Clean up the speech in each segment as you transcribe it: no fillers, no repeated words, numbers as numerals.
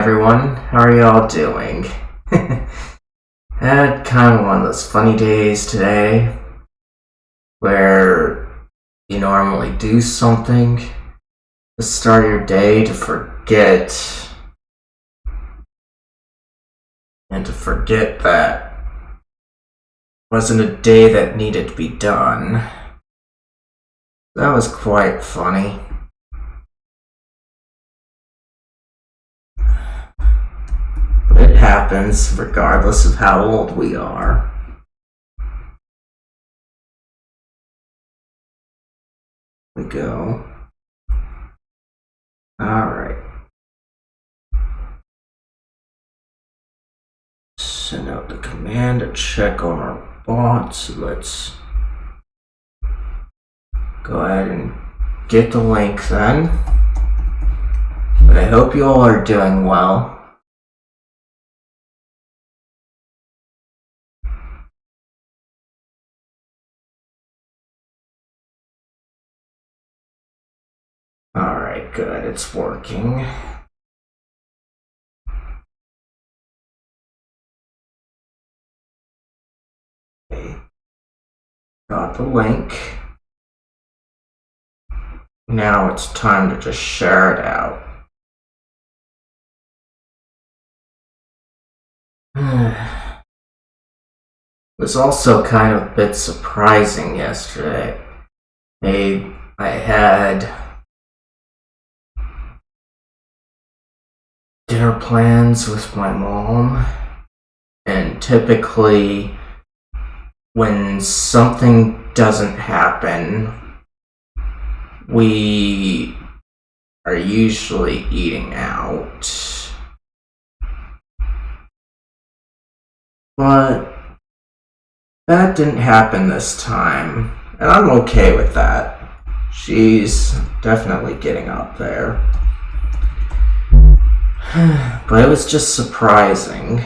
Everyone, how are y'all doing? Had kind of one of those funny days today where you normally do something to start your day to forget and to forget that wasn't a day that needed to be done. That was quite funny. It happens regardless of how old we are. We go. Alright. Send out the command to check on our bots. Let's go ahead and get the link then. But I hope you all are doing well. Alright, good, it's working. Okay. Got the link. Now it's time to just share it out. It was also kind of a bit surprising yesterday. I had dinner plans with my mom, and typically when something doesn't happen, we are usually eating out. But that didn't happen this time, and I'm okay with that. She's definitely getting up there. But it was just surprising.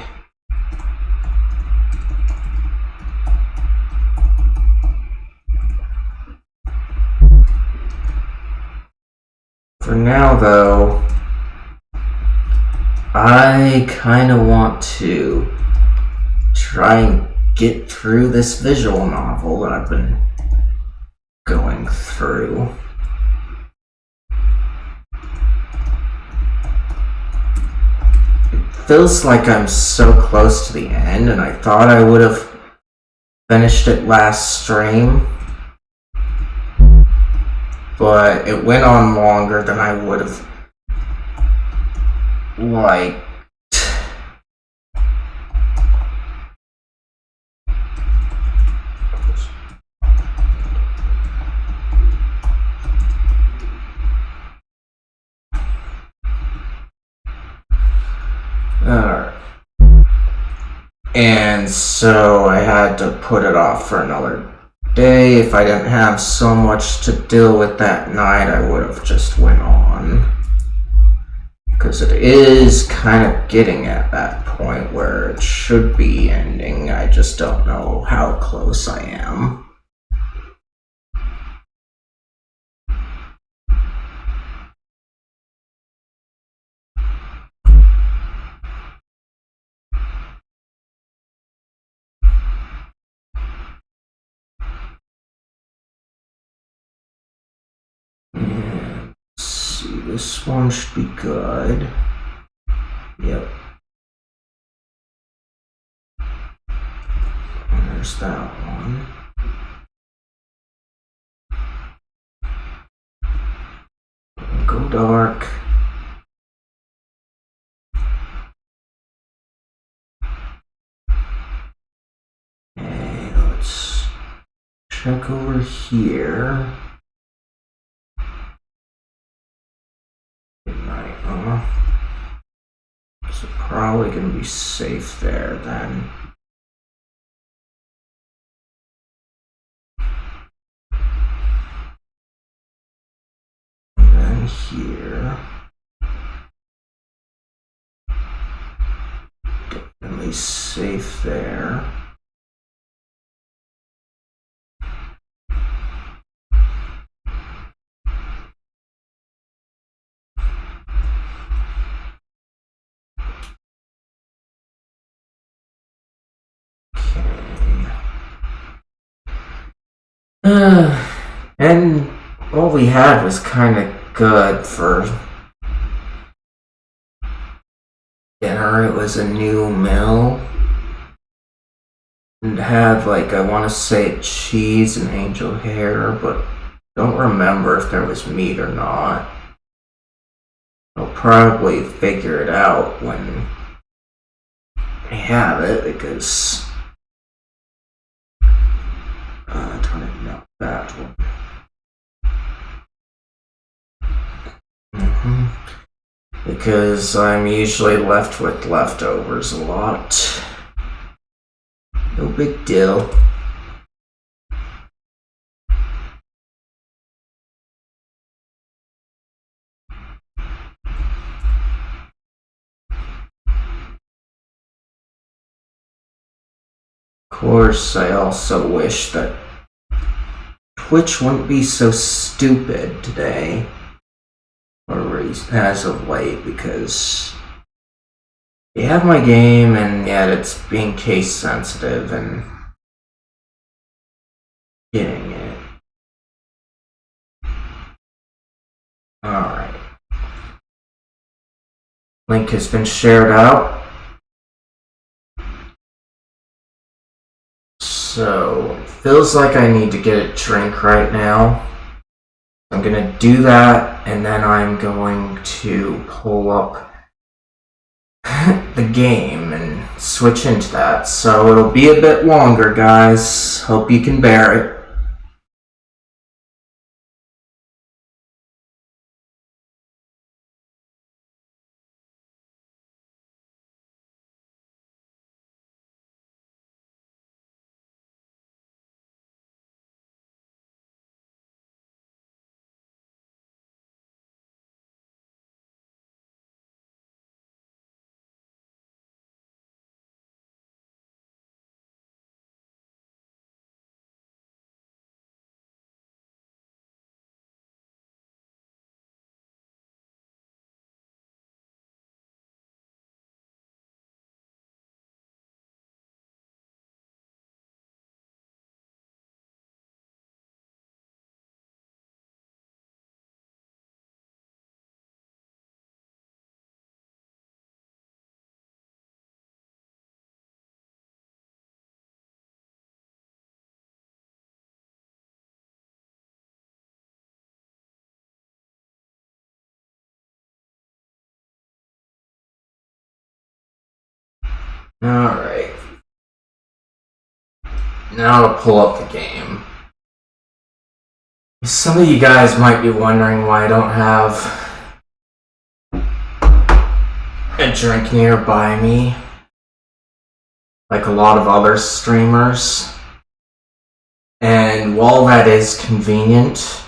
For now, though, I kind of want to try and get through this visual novel that I've been going through. It feels like I'm so close to the end, and I thought I would have finished it last stream, but it went on longer than I would have liked. And so I had to put it off for another day. If I didn't have so much to deal with that night, I would have just went on. Because it is kind of getting at that point where it should be ending. I just don't know how close I am. This one should be good. Yep. And there's that one. Go dark. Okay, let's check over here. So probably gonna be safe there then. And then here. Definitely safe there. And what we had was kind of good for dinner. It was a new meal. And had, like, I want to say cheese and angel hair, but don't remember if there was meat or not. I'll probably figure it out when I have it, because turn it not that one. Because I'm usually left with leftovers a lot. No big deal. Of course, I also wish that Twitch wouldn't be so stupid today, or as of late, because they have my game and yet it's being case sensitive and getting it. Alright. Link has been shared out. So, it feels like I need to get a drink right now. I'm gonna do that, and then I'm going to pull up the game and switch into that. So it'll be a bit longer, guys. Hope you can bear it. Alright. Now to pull up the game. Some of you guys might be wondering why I don't have a drink nearby me, like a lot of other streamers. And while that is convenient,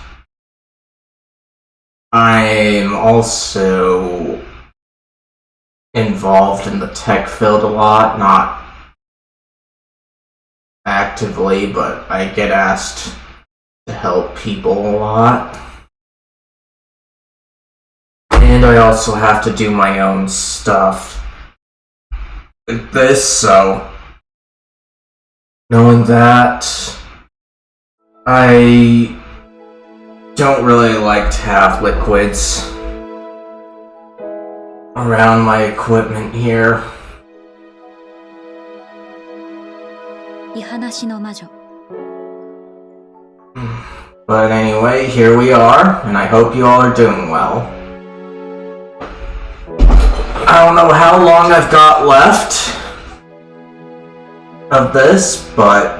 I'm also involved in the tech field a lot, not actively, but I get asked to help people a lot. And I also have to do my own stuff like this, so knowing that, I don't really like to have liquids around my equipment here. But anyway, here we are, and I hope you all are doing well. I don't know how long I've got left of this, but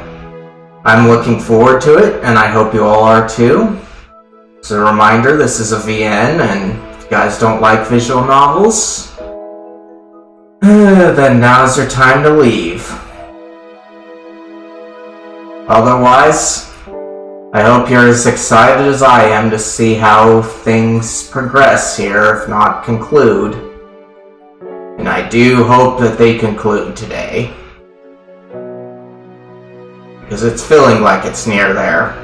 I'm looking forward to it, and I hope you all are too. As a reminder, this is a VN, and if you guys don't like visual novels, then now's your time to leave. Otherwise, I hope you're as excited as I am to see how things progress here, if not conclude. And I do hope that they conclude today, because it's feeling like it's near there.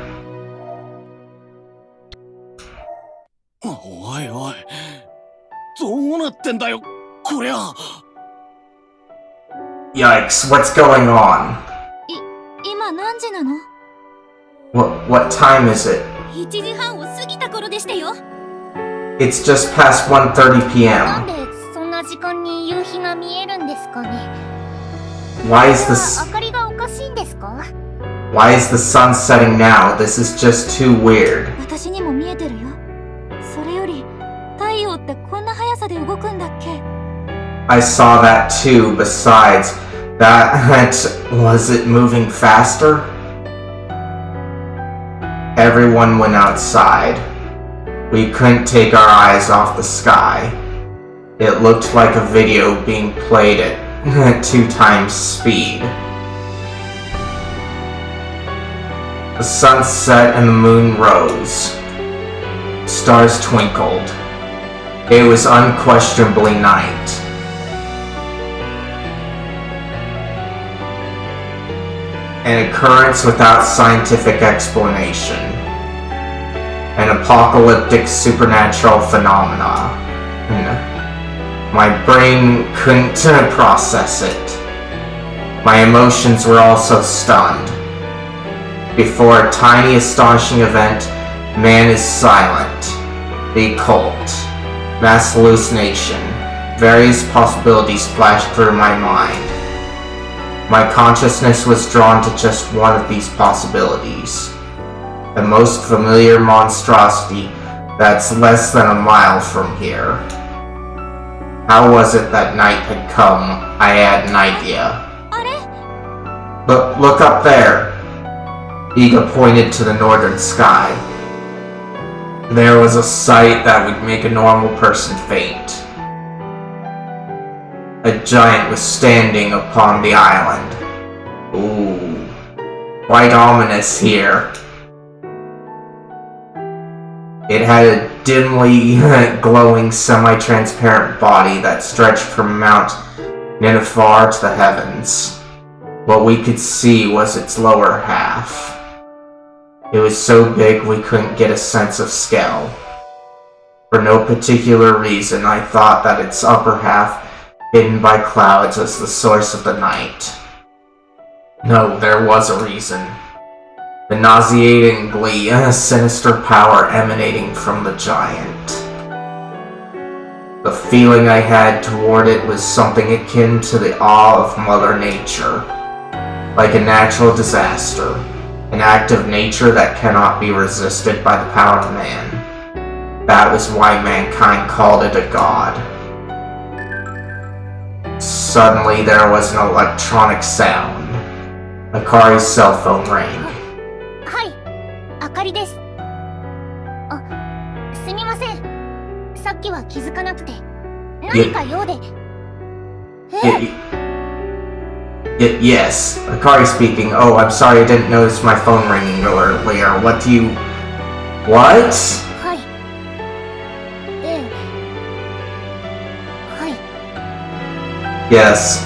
Yikes, what's going on? What time is it? 1時半を過ぎた頃でしたよ。 It's just past 1:30 なん p.m. でそんな時間に夕日が見えるんですかね。 Why is 明 this? かりがおかしいんですか？ Why is the sun setting now? This is just too weird. 私にも見えてるよ。それより太陽ってこんな速さで動くんだっけ？ I saw that too. Besides, was it moving faster? Everyone went outside. We couldn't take our eyes off the sky. It looked like a video being played at 2 times speed. The sun set and the moon rose. Stars twinkled. It was unquestionably night. An occurrence without scientific explanation. An apocalyptic supernatural phenomena. My brain couldn't process it. My emotions were also stunned. Before a tiny, astonishing event, man is silent. The occult. Mass hallucination. Various possibilities flashed through my mind. My consciousness was drawn to just one of these possibilities. The most familiar monstrosity that's less than a mile from here. How was it that night had come? I had an idea. Look up there. Iga pointed to the northern sky. There was a sight that would make a normal person faint. A giant was standing upon the island. Ooh, quite ominous here. It had a dimly glowing semi-transparent body that stretched from Mount Nineveh to the heavens. What we could see was its lower half. It was so big we couldn't get a sense of scale. For no particular reason, I thought that its upper half, hidden by clouds, was the source of the night. No, there was a reason. The nauseatingly sinister power emanating from the giant. The feeling I had toward it was something akin to the awe of Mother Nature. Like a natural disaster. An act of nature that cannot be resisted by the power of man. That was why mankind called it a god. Suddenly there was an electronic sound. Akari's cell phone rang. はい、あかりです。あ、すみません。さっきは気づかなくて。何か用で。Yes, Akari speaking. Oh, I'm sorry, I didn't notice my phone ringing earlier. What do you... What? はい。はい。 Yes,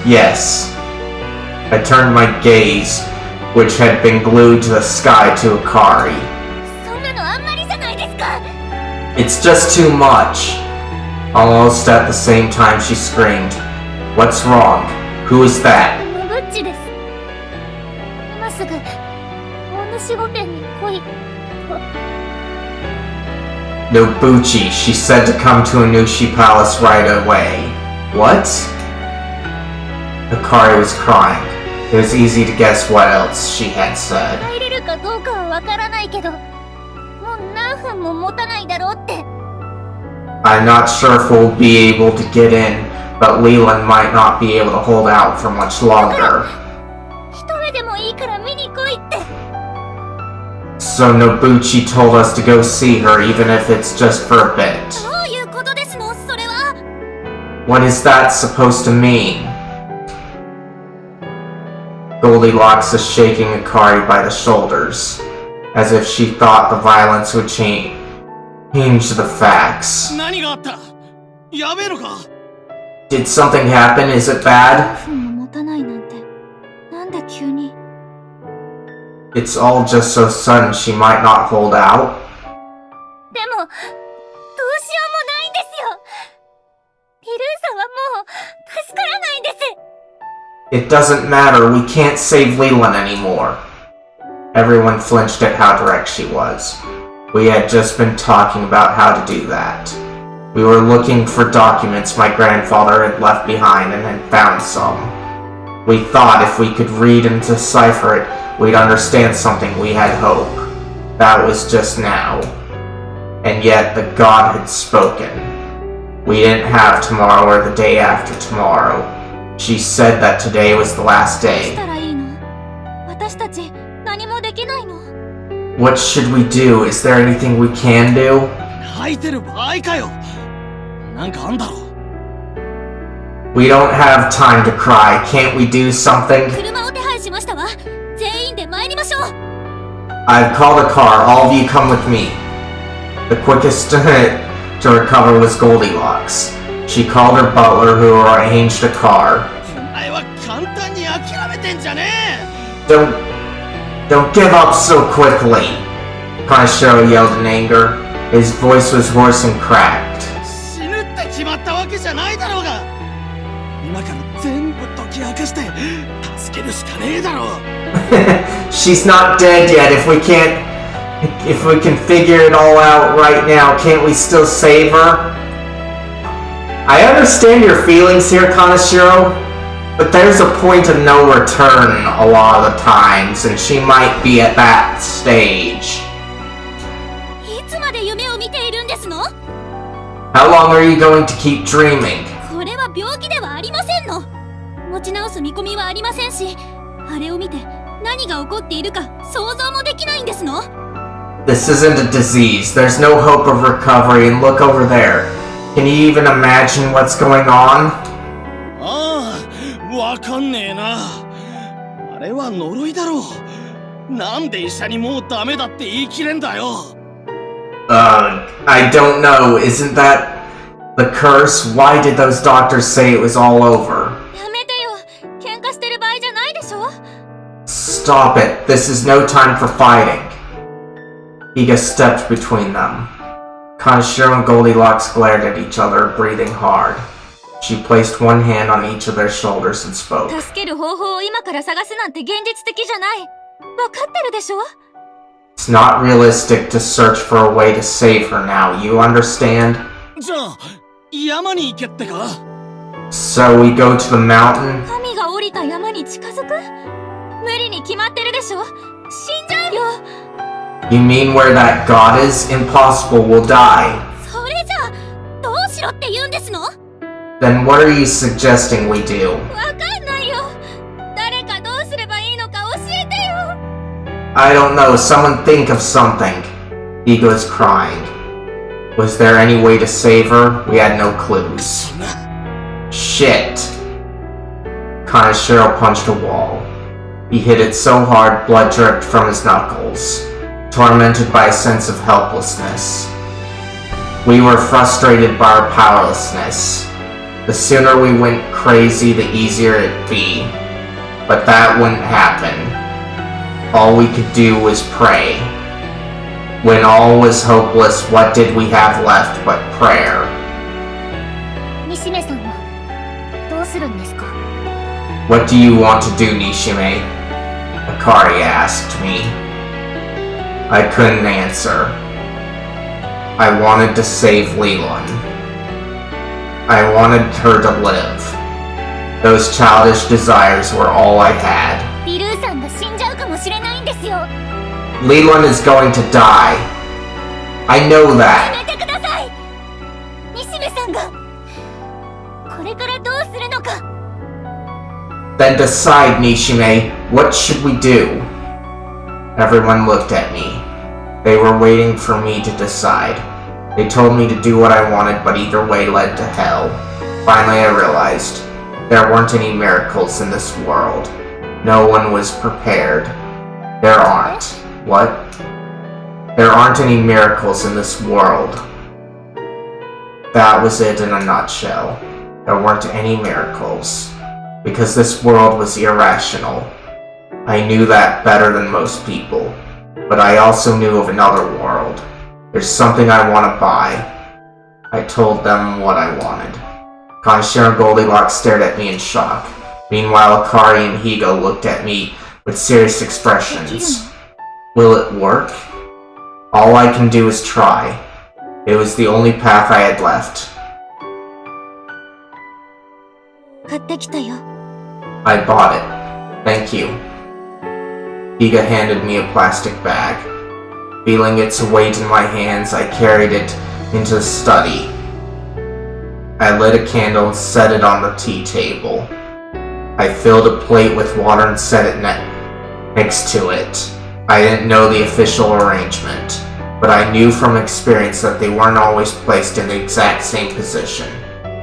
yes. I turned my gaze, which had been glued to the sky, to Akari. そんなのあんまりじゃないですか。 It's just too much. Almost at the same time she screamed, What's wrong? Who is that? ブッチです。今すぐお主御殿に来い。 Nobuchi, she said to come to Anushi Palace right away. What? Akari was crying. It was easy to guess what else she had said. 入れるかどうかはわからないけど、もう何分も持たないだろうって。 I'm not sure if we'll be able to get in, but Leland might not be able to hold out for much longer. 一目でもいいから見に来いって。 So Nobuchi told us to go see her, even if it's just for a bit. どういうことですの、それは。 What is that supposed to mean? Goldilocks was shaking Akari by the shoulders, as if she thought the violence would change the facts. 何があった？やべえのか？ Did something happen? Is it bad? 5分も持たないなんて、なんで急に。 It's all just so sudden she might not hold out. でも、どうしようもないんですよ。リルーさんはもう助からないんです。 It doesn't matter, we can't save Leland anymore. Everyone flinched at how direct she was. We had just been talking about how to do that. We were looking for documents my grandfather had left behind and had found some. We thought if we could read and decipher it, we'd understand something. We had hope. That was just now. And yet the god had spoken. We didn't have tomorrow or the day after tomorrow. She said that today was the last どう day. したらいいの？私たち何もできないの？ What should we do? Is there anything we can do? 泣いてる場合かよ。なんかあんだろ。We don't have time to cry. Can't we do something? 車を手配しましたわ。全員で参りましょう。 I've called a car. All of you come with me. The quickest to recover was Goldilocks. She called her butler who arranged a car. お前は簡単に諦めてんじゃねえ。 Don't give up so quickly. Kaneshiro yelled in anger. His voice was hoarse and cracked. 死ぬって決まったわけじゃないだろうが。今から全部解き明かして助けるしかねえだろう。She's not dead yet. If we can figure it all out right now, can't we still save her? I understand your feelings here, Kaneshiro, but there's a point of no return a lot of the times, and she might be at that stage. いつまで夢を見ているんですの？ How long are you going to keep dreaming? これは病気ではありませんの。持ち直す見込みはありませんし、あれを見て何が起こっているか想像もできないんですの。 This isn't a disease. There's no hope of recovery, and look over there. Can you even imagine what's going on? ああ、わかんねえな。あれは呪いだろう。なんで医者にもうダメだって言い切れんだよ。I don't know. Isn't that the curse? Why did those doctors say it was all over? やめてよ。喧嘩してる場合じゃないでしょ。 Stop it. This is no time for fighting. Higa stepped between them. Kaneshiro and Goldilocks glared at each other, breathing hard. She placed one hand on each of their shoulders and spoke. 助ける方法を今から探すなんて現実的じゃない。わかってるでしょ？ It's not realistic to search for a way to save her now, you understand? じゃあ、山に行けってか？ So we go to the mountain? 神が降りた山に近づく？無理に決まってるでしょ？死んじゃうよ。 You mean where that god is? Impossible, we'll die. それじゃあ、どうしろって言うんですの？ Then what are you suggesting we do? わかんないよ。誰かどうすればいいのか教えてよ。 I don't know, someone think of something. Higa is crying. Was there any way to save her? We had no clues. Shit. Kaneshiro punched a wall. He hit it so hard, blood dripped from his knuckles, tormented by a sense of helplessness. We were frustrated by our powerlessness. The sooner we went crazy, the easier it'd be. But that wouldn't happen. All we could do was pray. When all was hopeless, what did we have left but prayer? 西目さんはどうするんですか？ What do you want to do, Nishime? Akari asked me. I couldn't answer. I wanted to save Leland. I wanted her to live. Those childish desires were all I had. ビルーさんが死んじゃうかもしれないんですよ。 Leland is going to die. I know や that. めてください。西目さんがこれからどうするのか。 Then decide, Nishime. What should we do? Everyone looked at me. They were waiting for me to decide. They told me to do what I wanted, but either way led to hell. Finally, I realized there weren't any miracles in this world. No one was prepared. There aren't. What? There aren't any miracles in this world. That was it in a nutshell. There weren't any miracles. Because this world was irrational. I knew that better than most people. But I also knew of another world. There's something I want to buy. I told them what I wanted. Kaneshiro and Goldilocks stared at me in shock. Meanwhile, Akari and Higa looked at me with serious expressions. Will it work? All I can do is try. It was the only path I had left. 買ってきたよ。 I bought it. Thank you. Higa handed me a plastic bag. Feeling its weight in my hands, I carried it into the study. I lit a candle and set it on the tea table. I filled a plate with water and set it next to it. I didn't know the official arrangement, but I knew from experience that they weren't always placed in the exact same position.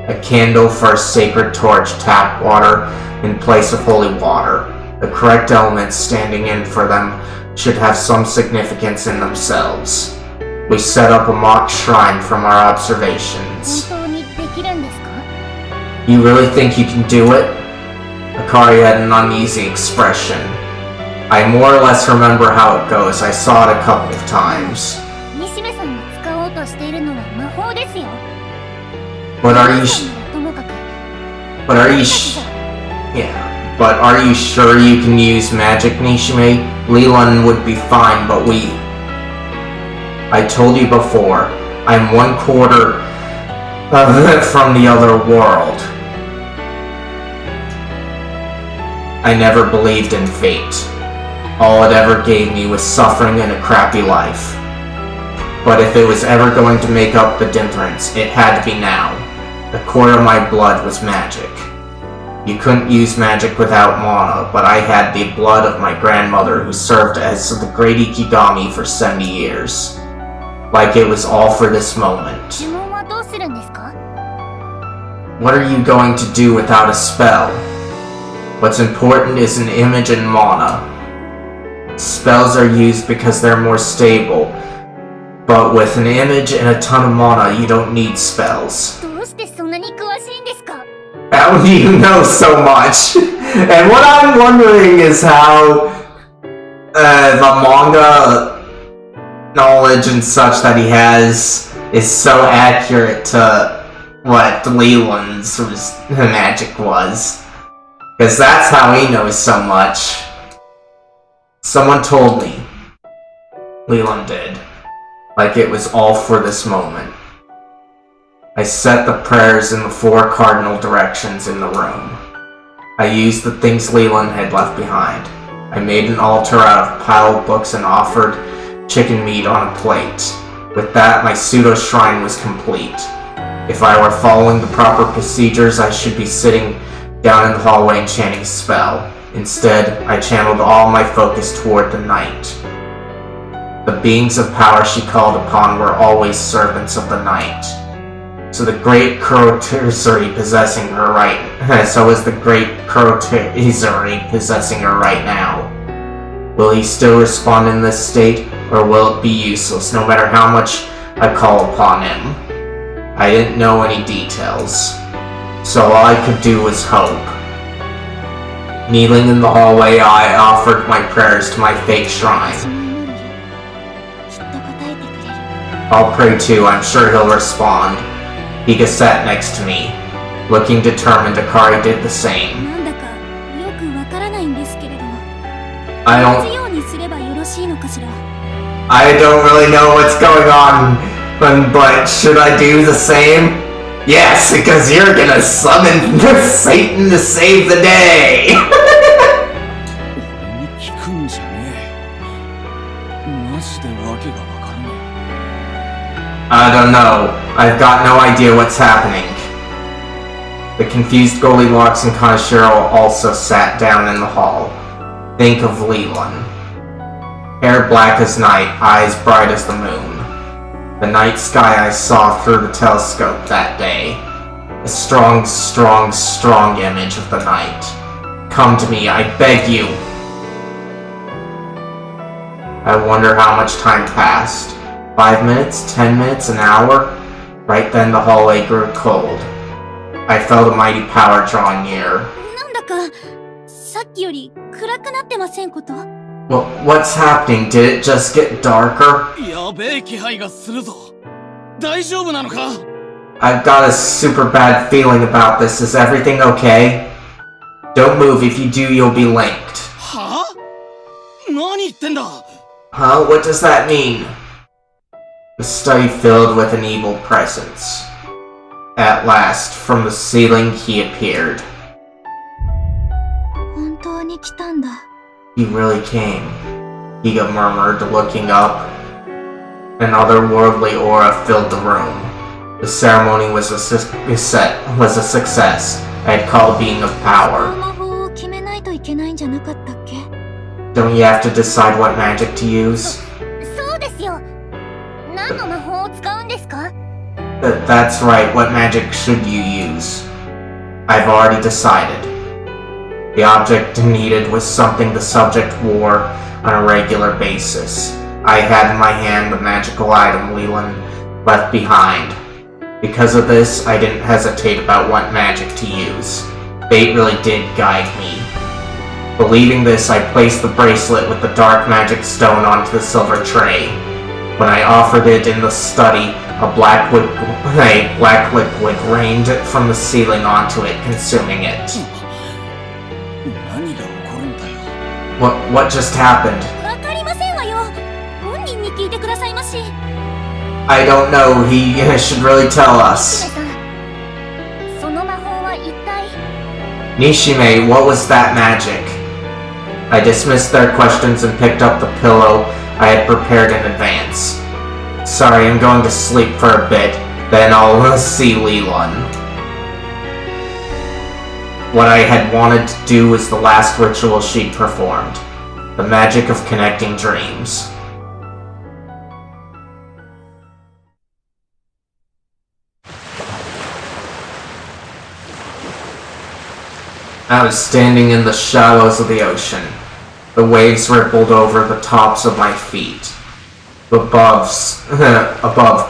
A candle for a sacred torch, tap water in place of holy water. The correct elements standing in for them should have some significance in themselves. We set up a mock shrine from our observations. 本当にできるんですか? You really think you can do it? Akari had an uneasy expression. I more or less remember how it goes. I saw it a couple of times. 西部さんが使おうとしているのは魔法ですよ。 But are you ともかく But are you Yeah. But are you sure you can use magic, Nishime? Leland would be fine, but I told you before, I'm 1/4 from the other world. I never believed in fate. All it ever gave me was suffering and a crappy life. But if it was ever going to make up the difference, it had to be now. The core of my blood was magic. You couldn't use magic without mana, but I had the blood of my grandmother who served as the great Ikigami for 70 years. Like it was all for this moment. 呪文はどうするんですか? What are you going to do without a spell? What's important is an image and mana. Spells are used because they're more stable, but with an image and a ton of mana, you don't need spells. どうしてそんなに詳しいんですか? How do you know so much? And what I'm wondering is how the manga knowledge and such that he has is so accurate to what Leland's magic was. Because that's how he knows so much. Someone told me. Leland did. Like it was all for this moment. I set the prayers in the 4 cardinal directions in the room. I used the things Leland had left behind. I made an altar out of a pile of books and offered chicken meat on a plate. With that, my pseudo-shrine was complete. If I were following the proper procedures, I should be sitting down in the hallway and chanting a spell. Instead, I channeled all my focus toward the night. The beings of power she called upon were always servants of the night. So the great Kurotizuri possessing her so is the great Kurotizuri possessing her right now. Will he still respond in this state, or will it be useless no matter how much I call upon him? I didn't know any details, so all I could do was hope. Kneeling in the hallway, I offered my prayers to my fake shrine. その祈り、きっと答えてくれる。 I'll pray too, I'm sure he'll respond. Higa sat next to me. Looking determined, Akari did the same. なんだかよくわからないんですけれども。 I 同じ don't ようにすればよろしいのかしら。 really know what's going on, but should I do the same? Yes, because you're gonna summon Satan to save the day! 俺に聞くんじゃねえ。マジでわけがわからねえ。 I don't know. I've got no idea what's happening. The confused Goldilocks and Kanashiro also sat down in the hall. Think of Leland. Hair black as night, eyes bright as the moon. The night sky I saw through the telescope that day. A strong, strong, strong image of the night. Come to me, I beg you. I wonder how much time passed. 5 minutes? 10 minutes? An hour? Right then the hallway grew cold. I felt a mighty power drawing near. なんだかさっきより暗くなってませんこと？ Well, what's happening? Did it just get darker? やべえ気配がするぞ。大丈夫なのか? I've got a super bad feeling about this. Is everything okay? Don't move. If you do, you'll be linked. はあ? 何言ってんだ? Huh? What does that mean? The study filled with an evil presence. At last, from the ceiling he appeared. 本当に来たんだ。 He really came, Higa murmured, looking up. An otherworldly aura filled the room. The ceremony was a success. I had called being of power. 魔法を決めないといけないんじゃなかったっけ？ Don't you have to decide what magic to use? そうですよ。何の魔法を使うんですか？ That's right, what magic should you use? I've already decided. The object needed was something the subject wore on a regular basis. I had in my hand the magical item Leland left behind. Because of this, I didn't hesitate about what magic to use. Fate really did guide me. Believing this, I placed the bracelet with the dark magic stone onto the silver tray. When I offered it in the study, a black liquid rained from the ceiling onto it, consuming it. 何が起こるんだよ。 What just happened? わかりませんわよ。本人に聞いてくださいまし。 I don't know, he should really tell us. さん、その魔法は一体？ Nishime, what was that magic? I dismissed their questions and picked up the pillow I had prepared in advance. Sorry, I'm going to sleep for a bit, then I'll see Leland. What I had wanted to do was the last ritual she'd performed. The magic of connecting dreams. I was standing in the shallows of the ocean. The waves rippled over the tops of my feet. Above,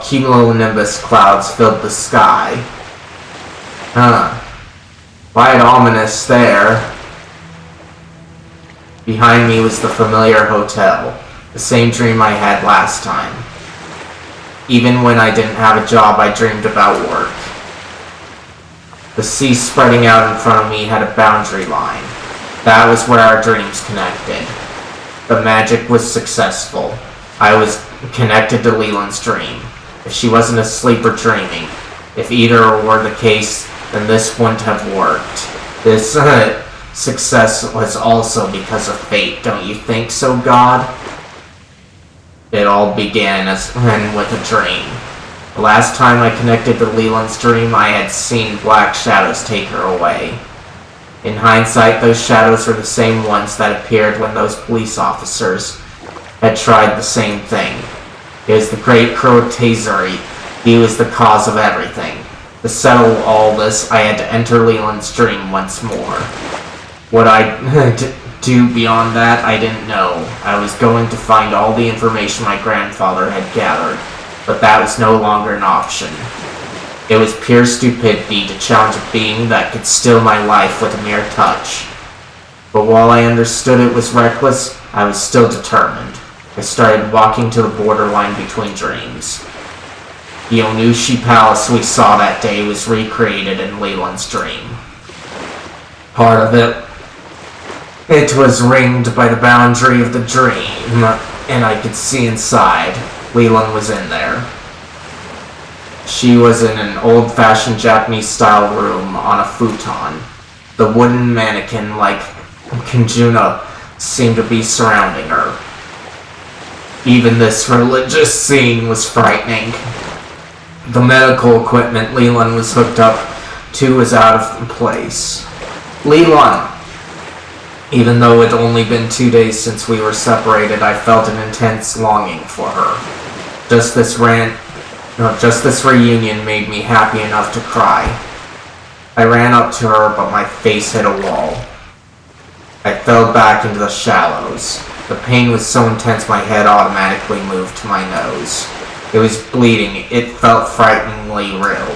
cumulonimbus clouds filled the sky. Quite ominous there. Behind me was the familiar hotel, the same dream I had last time. Even when I didn't have a job, I dreamed about work. The sea spreading out in front of me had a boundary line. That was where our dreams connected. The magic was successful. I was connected to Leland's dream. If she wasn't asleep or dreaming, if either were the case, then this wouldn't have worked. This success was also because of fate, don't you think so, God? It all began with a dream. The last time I connected to Leland's dream, I had seen black shadows take her away. In hindsight, those shadows were the same ones that appeared when those police officers had tried the same thing. It was the great Kurotazuri. He was the cause of everything. To settle all this, I had to enter Leland's dream once more. What I'd do beyond that, I didn't know. I was going to find all the information my grandfather had gathered, but that was no longer an option. It was pure stupidity to challenge a being that could steal my life with a mere touch. But while I understood it was reckless, I was still determined. I started walking to the borderline between dreams. The Onushi Palace we saw that day was recreated in Leland's dream. Part of it was ringed by the boundary of the dream, and I could see inside. Leland was in there. She was in an old-fashioned Japanese-style room on a futon. The wooden mannequin, like Kanjuna, seemed to be surrounding her. Even this religious scene was frightening. The medical equipment Leland was hooked up to was out of place. Leland! Even though it had only been 2 days since we were separated, I felt an intense longing for her. Just this reunion made me happy enough to cry. I ran up to her, but my face hit a wall. I fell back into the shallows. The pain was so intense my head automatically moved to my nose. It was bleeding. It felt frighteningly real.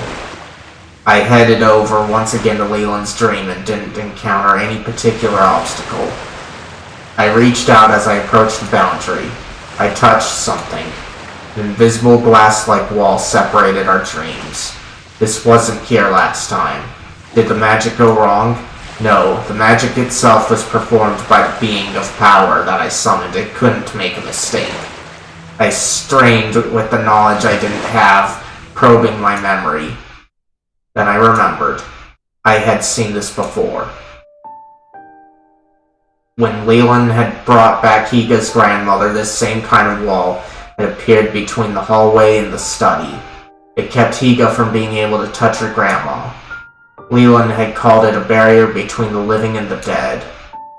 I headed over once again to Leland's dream and didn't encounter any particular obstacle. I reached out as I approached the boundary. I touched something. An invisible glass-like wall separated our dreams. This wasn't here last time. Did the magic go wrong? No, the magic itself was performed by the being of power that I summoned. It couldn't make a mistake. I strained with the knowledge I didn't have, probing my memory. Then I remembered. I had seen this before. When Leland had brought back Higa's grandmother, this same kind of wall had appeared between the hallway and the study. It kept Higa from being able to touch her grandma. Leland had called it a barrier between the living and the dead,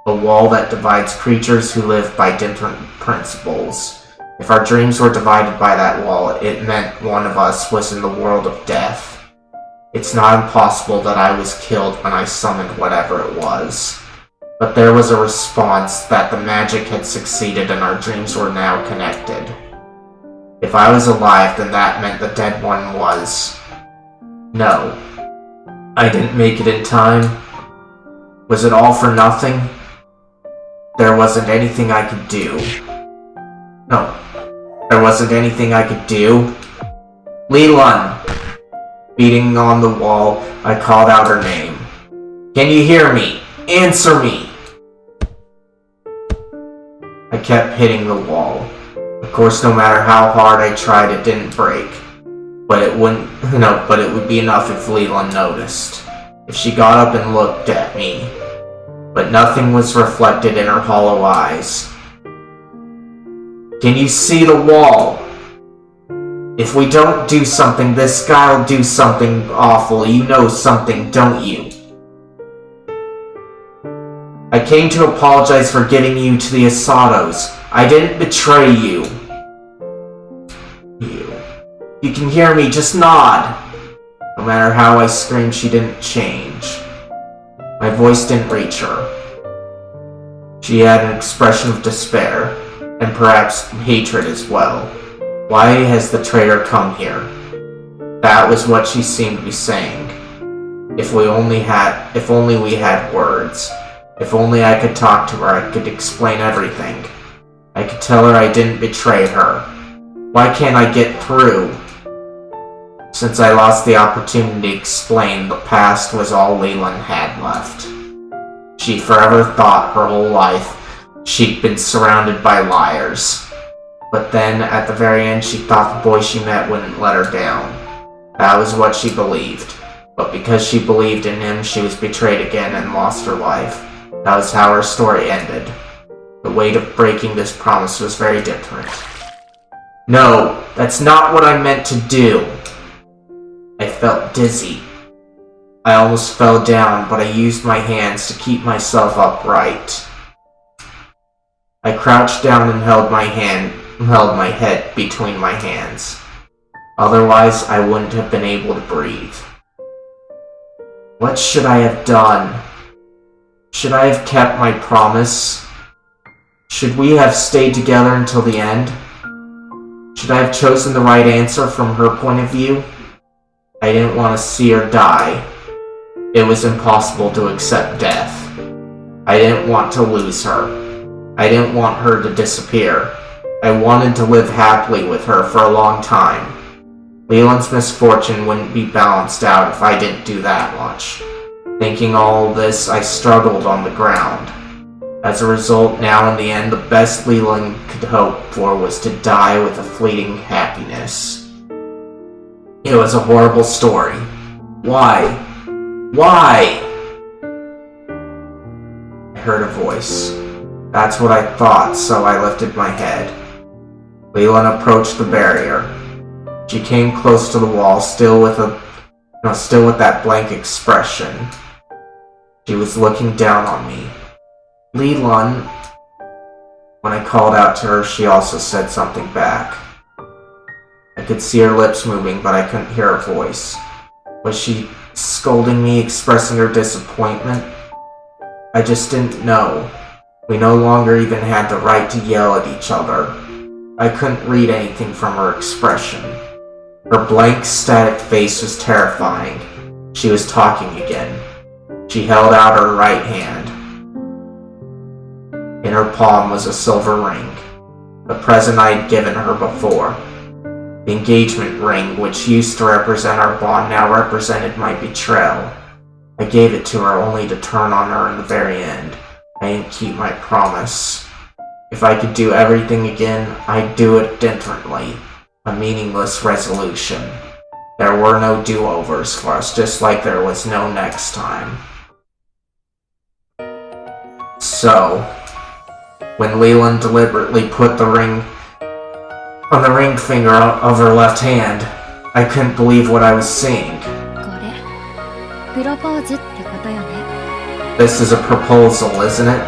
a wall that divides creatures who live by different principles. If our dreams were divided by that wall, it meant one of us was in the world of death. It's not impossible that I was killed when I summoned whatever it was. But there was a response that the magic had succeeded and our dreams were now connected. If I was alive, then that meant the dead one was. No. I didn't make it in time. Was it all for nothing? There wasn't anything I could do. No. There wasn't anything I could do. Leland! Beating on the wall, I called out her name. Can you hear me? Answer me! I kept hitting the wall. Of course, no matter how hard I tried, it didn't break. But it would be enough if Leland noticed. If she got up and looked at me. But nothing was reflected in her hollow eyes. Can you see the wall? If we don't do something, this guy will do something awful. You know something, don't you? I came to apologize for giving you to the Asatos. I didn't betray you. You can hear me, just nod. No matter how I screamed, she didn't change. My voice didn't reach her. She had an expression of despair, and perhaps hatred as well. Why has the traitor come here? That was what she seemed to be saying. If only we had words. If only I could talk to her, I could explain everything. I could tell her I didn't betray her. Why can't I get through? Since I lost the opportunity to explain, the past was all Leland had left. She forever thought her whole life she'd been surrounded by liars. But then, at the very end, she thought the boy she met wouldn't let her down. That was what she believed. But because she believed in him, she was betrayed again and lost her life. That was how her story ended. The weight of breaking this promise was very different. No, that's not what I meant to do. I felt dizzy. I almost fell down, but I used my hands to keep myself upright. I crouched down and held my head between my hands. Otherwise, I wouldn't have been able to breathe. What should I have done? Should I have kept my promise? Should we have stayed together until the end? Should I have chosen the right answer from her point of view? I didn't want to see her die. It was impossible to accept death. I didn't want to lose her. I didn't want her to disappear. I wanted to live happily with her for a long time. Leland's misfortune wouldn't be balanced out if I didn't do that much. Thinking all this, I struggled on the ground. As a result, now in the end, the best Leland could hope for was to die with a fleeting happiness. It was a horrible story. Why? Why? I heard a voice. That's what I thought, so I lifted my head. Leland approached the barrier. She came close to the wall, still with that blank expression. She was looking down on me. Leland. When I called out to her, she also said something back. I could see her lips moving, but I couldn't hear her voice. Was she scolding me, expressing her disappointment? I just didn't know. We no longer even had the right to yell at each other. I couldn't read anything from her expression. Her blank, static face was terrifying. She was talking again. She held out her right hand. In her palm was a silver ring, the present I had given her before. The engagement ring, which used to represent our bond, now represented my betrayal. I gave it to her only to turn on her in the very end. I didn't keep my promise. If I could do everything again, I'd do it differently. A meaningless resolution. There were no do-overs for us, just like there was no next time. So, when Leland deliberately put the ring on the ring finger of her left hand, I couldn't believe what I was seeing. これプロポーズってことよね。 This is a proposal, isn't it?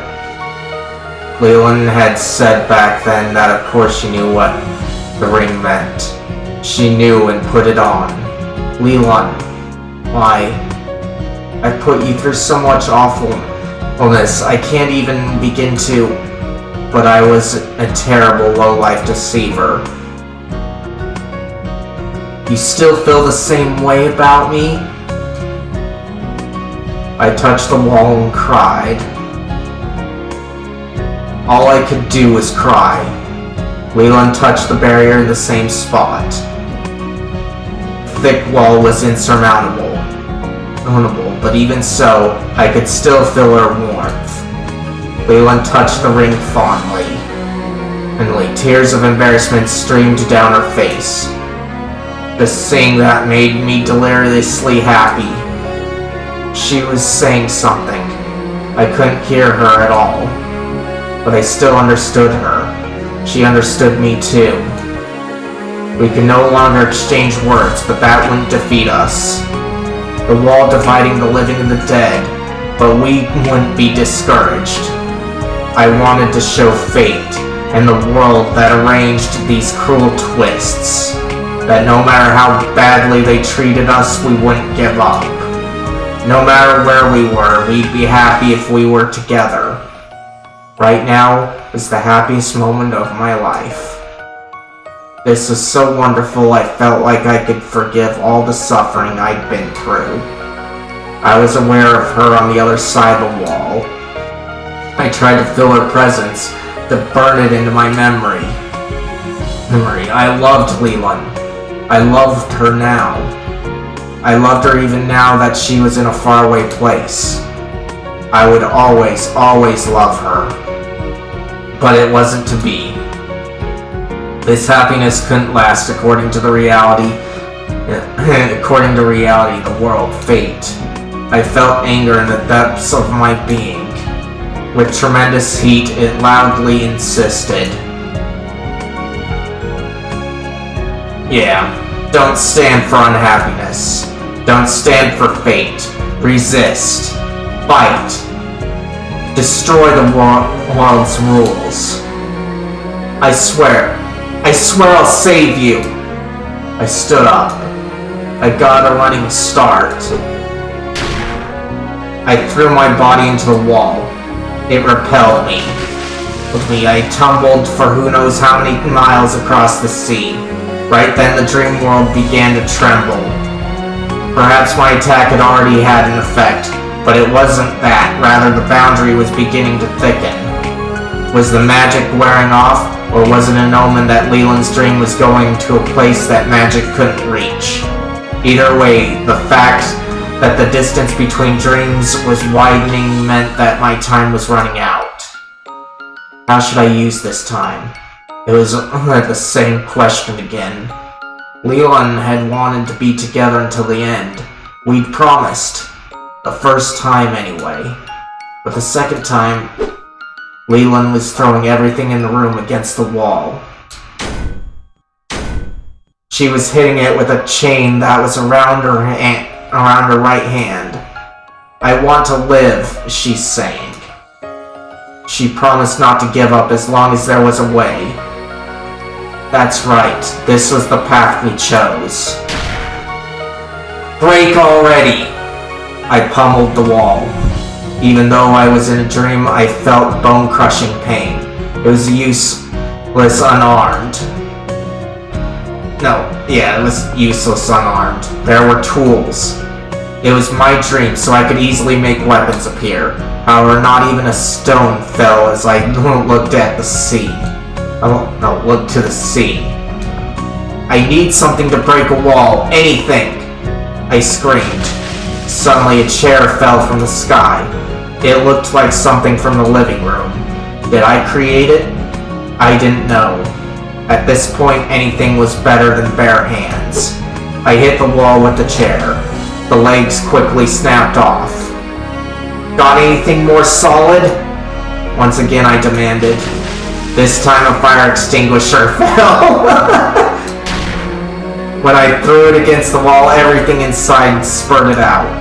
Leland had said back then that of course she knew what the ring meant. She knew and put it on. Leland, why? I put you through so much awfulness, I can't even begin to... But I was a terrible low-life deceiver. You still feel the same way about me? I touched the wall and cried. All I could do was cry. Leland touched the barrier in the same spot. The thick wall was insurmountable. But even so, I could still feel her warmth. Leland touched the ring fondly. And tears of embarrassment streamed down her face. The thing that made me deliriously happy. She was saying something. I couldn't hear her at all. But I still understood her. She understood me too. We could no longer exchange words, but that wouldn't defeat us. The wall dividing the living and the dead, but we wouldn't be discouraged. I wanted to show fate and the world that arranged these cruel twists, that no matter how badly they treated us, we wouldn't give up. No matter where we were, we'd be happy if we were together. Right now is the happiest moment of my life. This was so wonderful I felt like I could forgive all the suffering I'd been through. I was aware of her on the other side of the wall. I tried to feel her presence, to burn it into my memory. I loved Leland. I loved her now. I loved her even now that she was in a faraway place. I would always, always love her. But it wasn't to be. This happiness couldn't last according to reality, the world, fate. I felt anger in the depths of my being. With tremendous heat, it loudly insisted. Yeah, don't stand for unhappiness. Don't stand for fate. Resist. Fight. Destroy the world's rules. I swear I'll save you. I stood up. I got a running start. I threw my body into the wall. It repelled me. With me, I tumbled for who knows how many miles across the sea. Right then, the dream world began to tremble. Perhaps my attack had already had an effect, but it wasn't that. Rather, the boundary was beginning to thicken. Was the magic wearing off, or was it an omen that Leland's dream was going to a place that magic couldn't reach? Either way, the fact that the distance between dreams was widening meant that my time was running out. How should I use this time? It was the same question again. Leland had wanted to be together until the end. We'd promised. The first time, anyway. But the second time, Leland was throwing everything in the room against the wall. She was hitting it with a chain that was around her right hand. I want to live, she's saying. She promised not to give up as long as there was a way. That's right, this was the path we chose. Break already! I pummeled the wall. Even though I was in a dream, I felt bone-crushing pain. It was useless unarmed. It was useless unarmed. There were tools. It was my dream, so I could easily make weapons appear. However, not even a stone fell as I looked at the sea. Looked to the sea. I need something to break a wall. Anything! I screamed. Suddenly, a chair fell from the sky. It looked like something from the living room. Did I create it? I didn't know. At this point, anything was better than bare hands. I hit the wall with the chair. The legs quickly snapped off. Got anything more solid? Once again, I demanded. This time, a fire extinguisher fell. When I threw it against the wall, everything inside spurted out.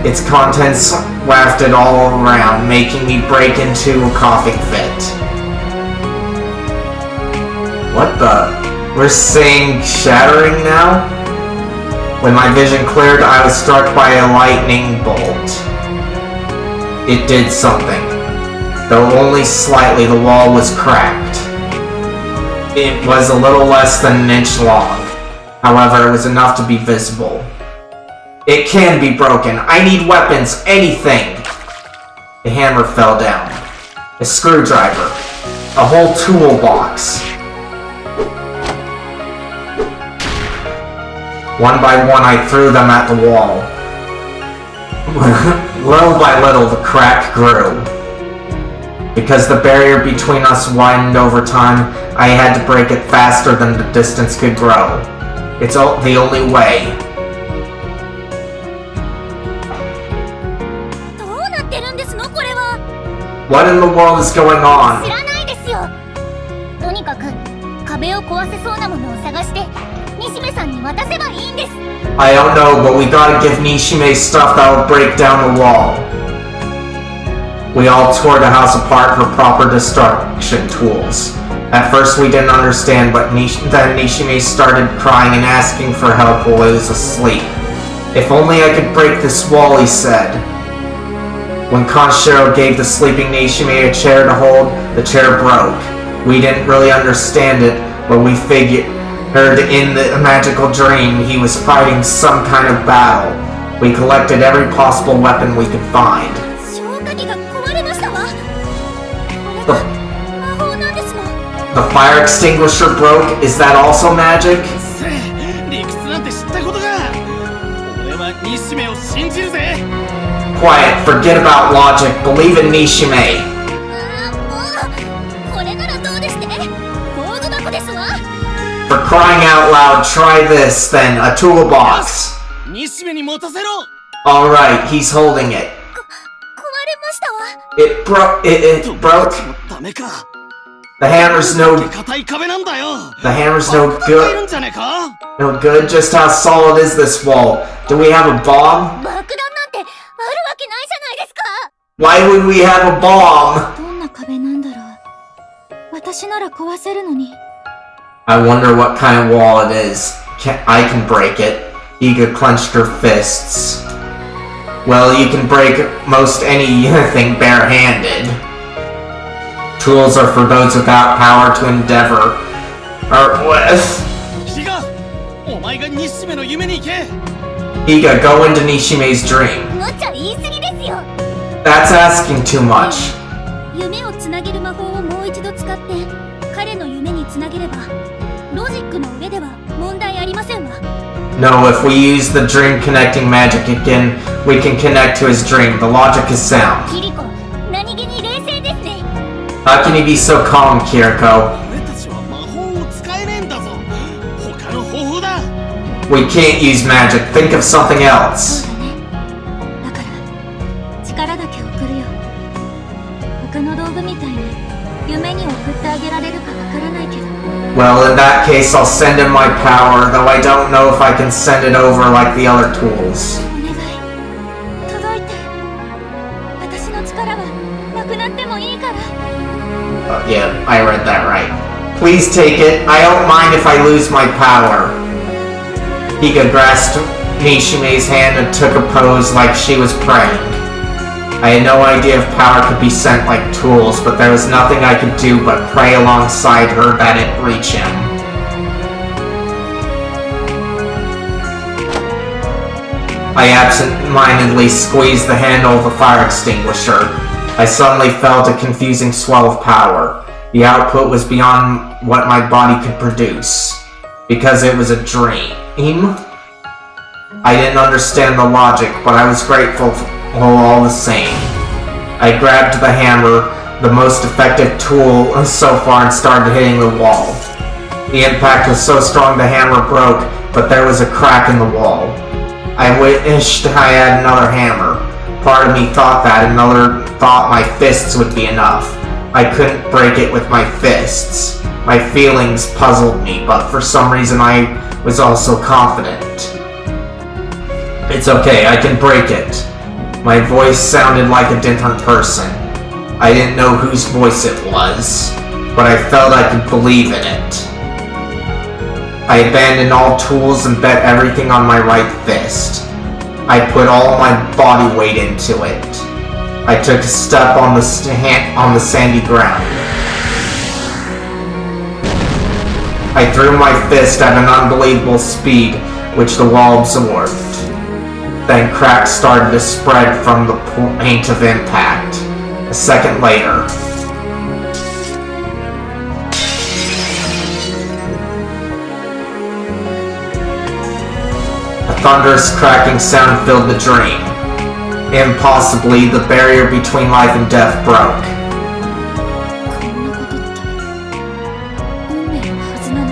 Its contents wafted all around, making me break into a coughing fit. What the? We're seeing shattering now? When my vision cleared, I was struck by a lightning bolt. It did something. Though only slightly, the wall was cracked. It was a little less than an inch long. However, it was enough to be visible. It can be broken. I need weapons. Anything. The hammer fell down. A screwdriver. A whole toolbox. One by one, I threw them at the wall. Little by little, the crack grew. Because the barrier between us widened over time, I had to break it faster than the distance could grow. It's the only way. What in the world is going on? 知らないですよ。とにかく壁を壊せそうなものを探して西目さんに渡せばいいんです。 I don't know, but we gotta give Nishime stuff that will break down the wall. We all tore the house apart for proper destruction tools. At first we didn't understand, but then Nishime started crying and asking for help while he was asleep. If only I could break this wall, he said. When Kanshiro gave the sleeping Nishime a chair to hold, the chair broke. We didn't really understand it, but we figured in the magical dream he was fighting some kind of battle. We collected every possible weapon we could find. The fire extinguisher broke? Is that also magic? Quiet, forget about logic, believe in Nishime. For crying out loud, try this then, a toolbox. Alright, he's holding it. It broke. The hammer's no good. No good? Just how solid is this wall? Do we have a bomb? Why would we have a bomb? I wonder what kind of wall it is. I can break it. Iga clenched her fists. Well, you can break most anything barehanded. Tools are for those without power to endeavor. Or with. Iga, go into Nishime's dream. That's asking too much. No, if we use the dream connecting magic again, we can connect to his dream. The logic is sound. How can you be so calm, Kiriko? We can't use magic. Think of something else. Well, in that case, I'll send him my power, though I don't know if I can send it over like the other tools. Yeah, I read that right. Please take it. I don't mind if I lose my power. Iga grasped Nishime's hand and took a pose like she was praying. I had no idea if power could be sent like tools, but there was nothing I could do but pray alongside her that it reach him. I absent-mindedly squeezed the handle of the fire extinguisher. I suddenly felt a confusing swell of power. The output was beyond what my body could produce. Because it was a dream. I didn't understand the logic, but I was grateful all the same. I grabbed the hammer, the most effective tool so far, and started hitting the wall. The impact was so strong the hammer broke, but there was a crack in the wall. I wished I had another hammer. Part of me thought that, another thought my fists would be enough. I couldn't break it with my fists. My feelings puzzled me, but for some reason I was also confident. It's okay, I can break it. My voice sounded like a different person. I didn't know whose voice it was, but I felt I could believe in it. I abandoned all tools and bet everything on my right fist. I put all my body weight into it. I took a step on the sandy ground. I threw my fist at an unbelievable speed, which the wall absorbed. Then cracks started to spread from the point of impact. A second later, a thunderous cracking sound filled the dream. Impossibly, the barrier between life and death broke. こんなことって運命のはずなの？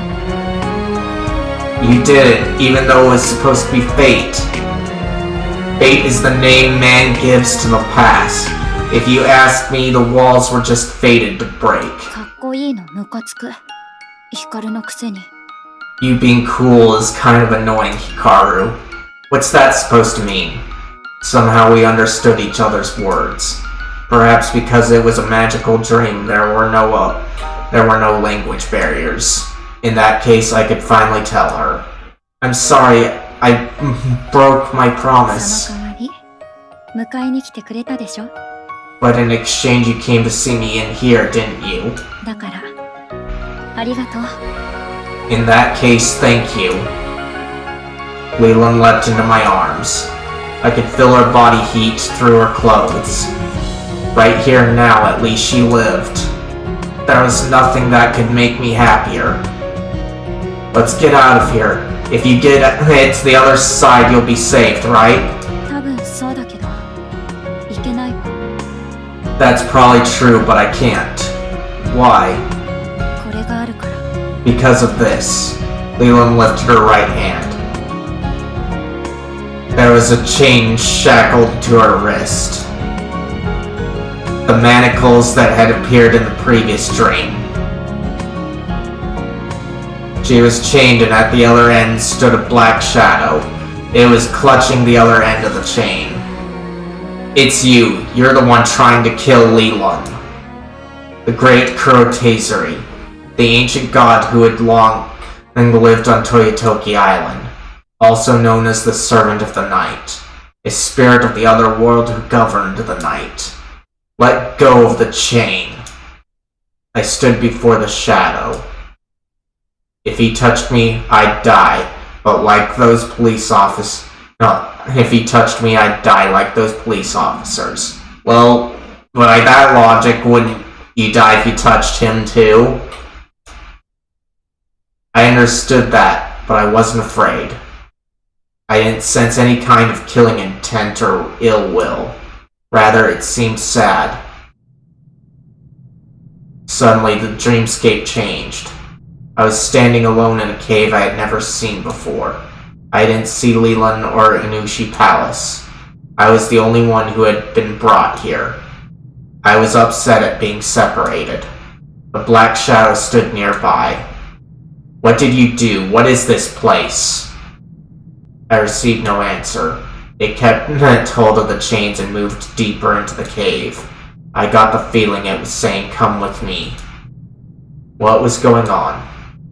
You did it, even though it was supposed to be fate. Fate is the name man gives to the past. If you ask me, the walls were just fated to break. かっこいいのムカつく。ヒカルのくせに。 You being cool is kind of annoying, Hikaru. What's that supposed to mean? Somehow we understood each other's words. Perhaps because it was a magical dream, there were no language barriers. In that case, I could finally tell her. I'm sorry, I broke my そ promise. の代わり、迎えに来てくれたでしょ？ But in exchange, you came to see me in here, didn't you? だから、ありがとう。 In that case, thank you. Leland leapt into my arms. I could feel her body heat through her clothes. Right here and now, at least she lived. There was nothing that could make me happier. Let's get out of here. If you get it to the other side, you'll be saved, right? 多分そうだけど、いけないわ。 That's probably true, but I can't. Why? これがあるから。 Because of this. Leland lifted her right hand. There was a chain shackled to her wrist. The manacles that had appeared in the previous dream. She was chained, and at the other end stood a black shadow. It was clutching the other end of the chain. It's you. You're the one trying to kill Leland. The great Kurotazuri, the ancient god who had long lived on Toyotoki Island, also known as the Servant of the Night, a spirit of the other world who governed the night. Let go of the chain. I stood before the shadow. If he touched me, I'd die, but like those police officers... No, if he touched me, I'd die like those police officers. Well, by that logic, wouldn't you die if you touched him too? I understood that, but I wasn't afraid. I didn't sense any kind of killing intent or ill will. Rather, it seemed sad. Suddenly, the dreamscape changed. I was standing alone in a cave I had never seen before. I didn't see Leland or Inushi Palace. I was the only one who had been brought here. I was upset at being separated. A black shadow stood nearby. What did you do? What is this place? I received no answer. It kept hold of the chains and moved deeper into the cave. I got the feeling it was saying, "Come with me." What was going on?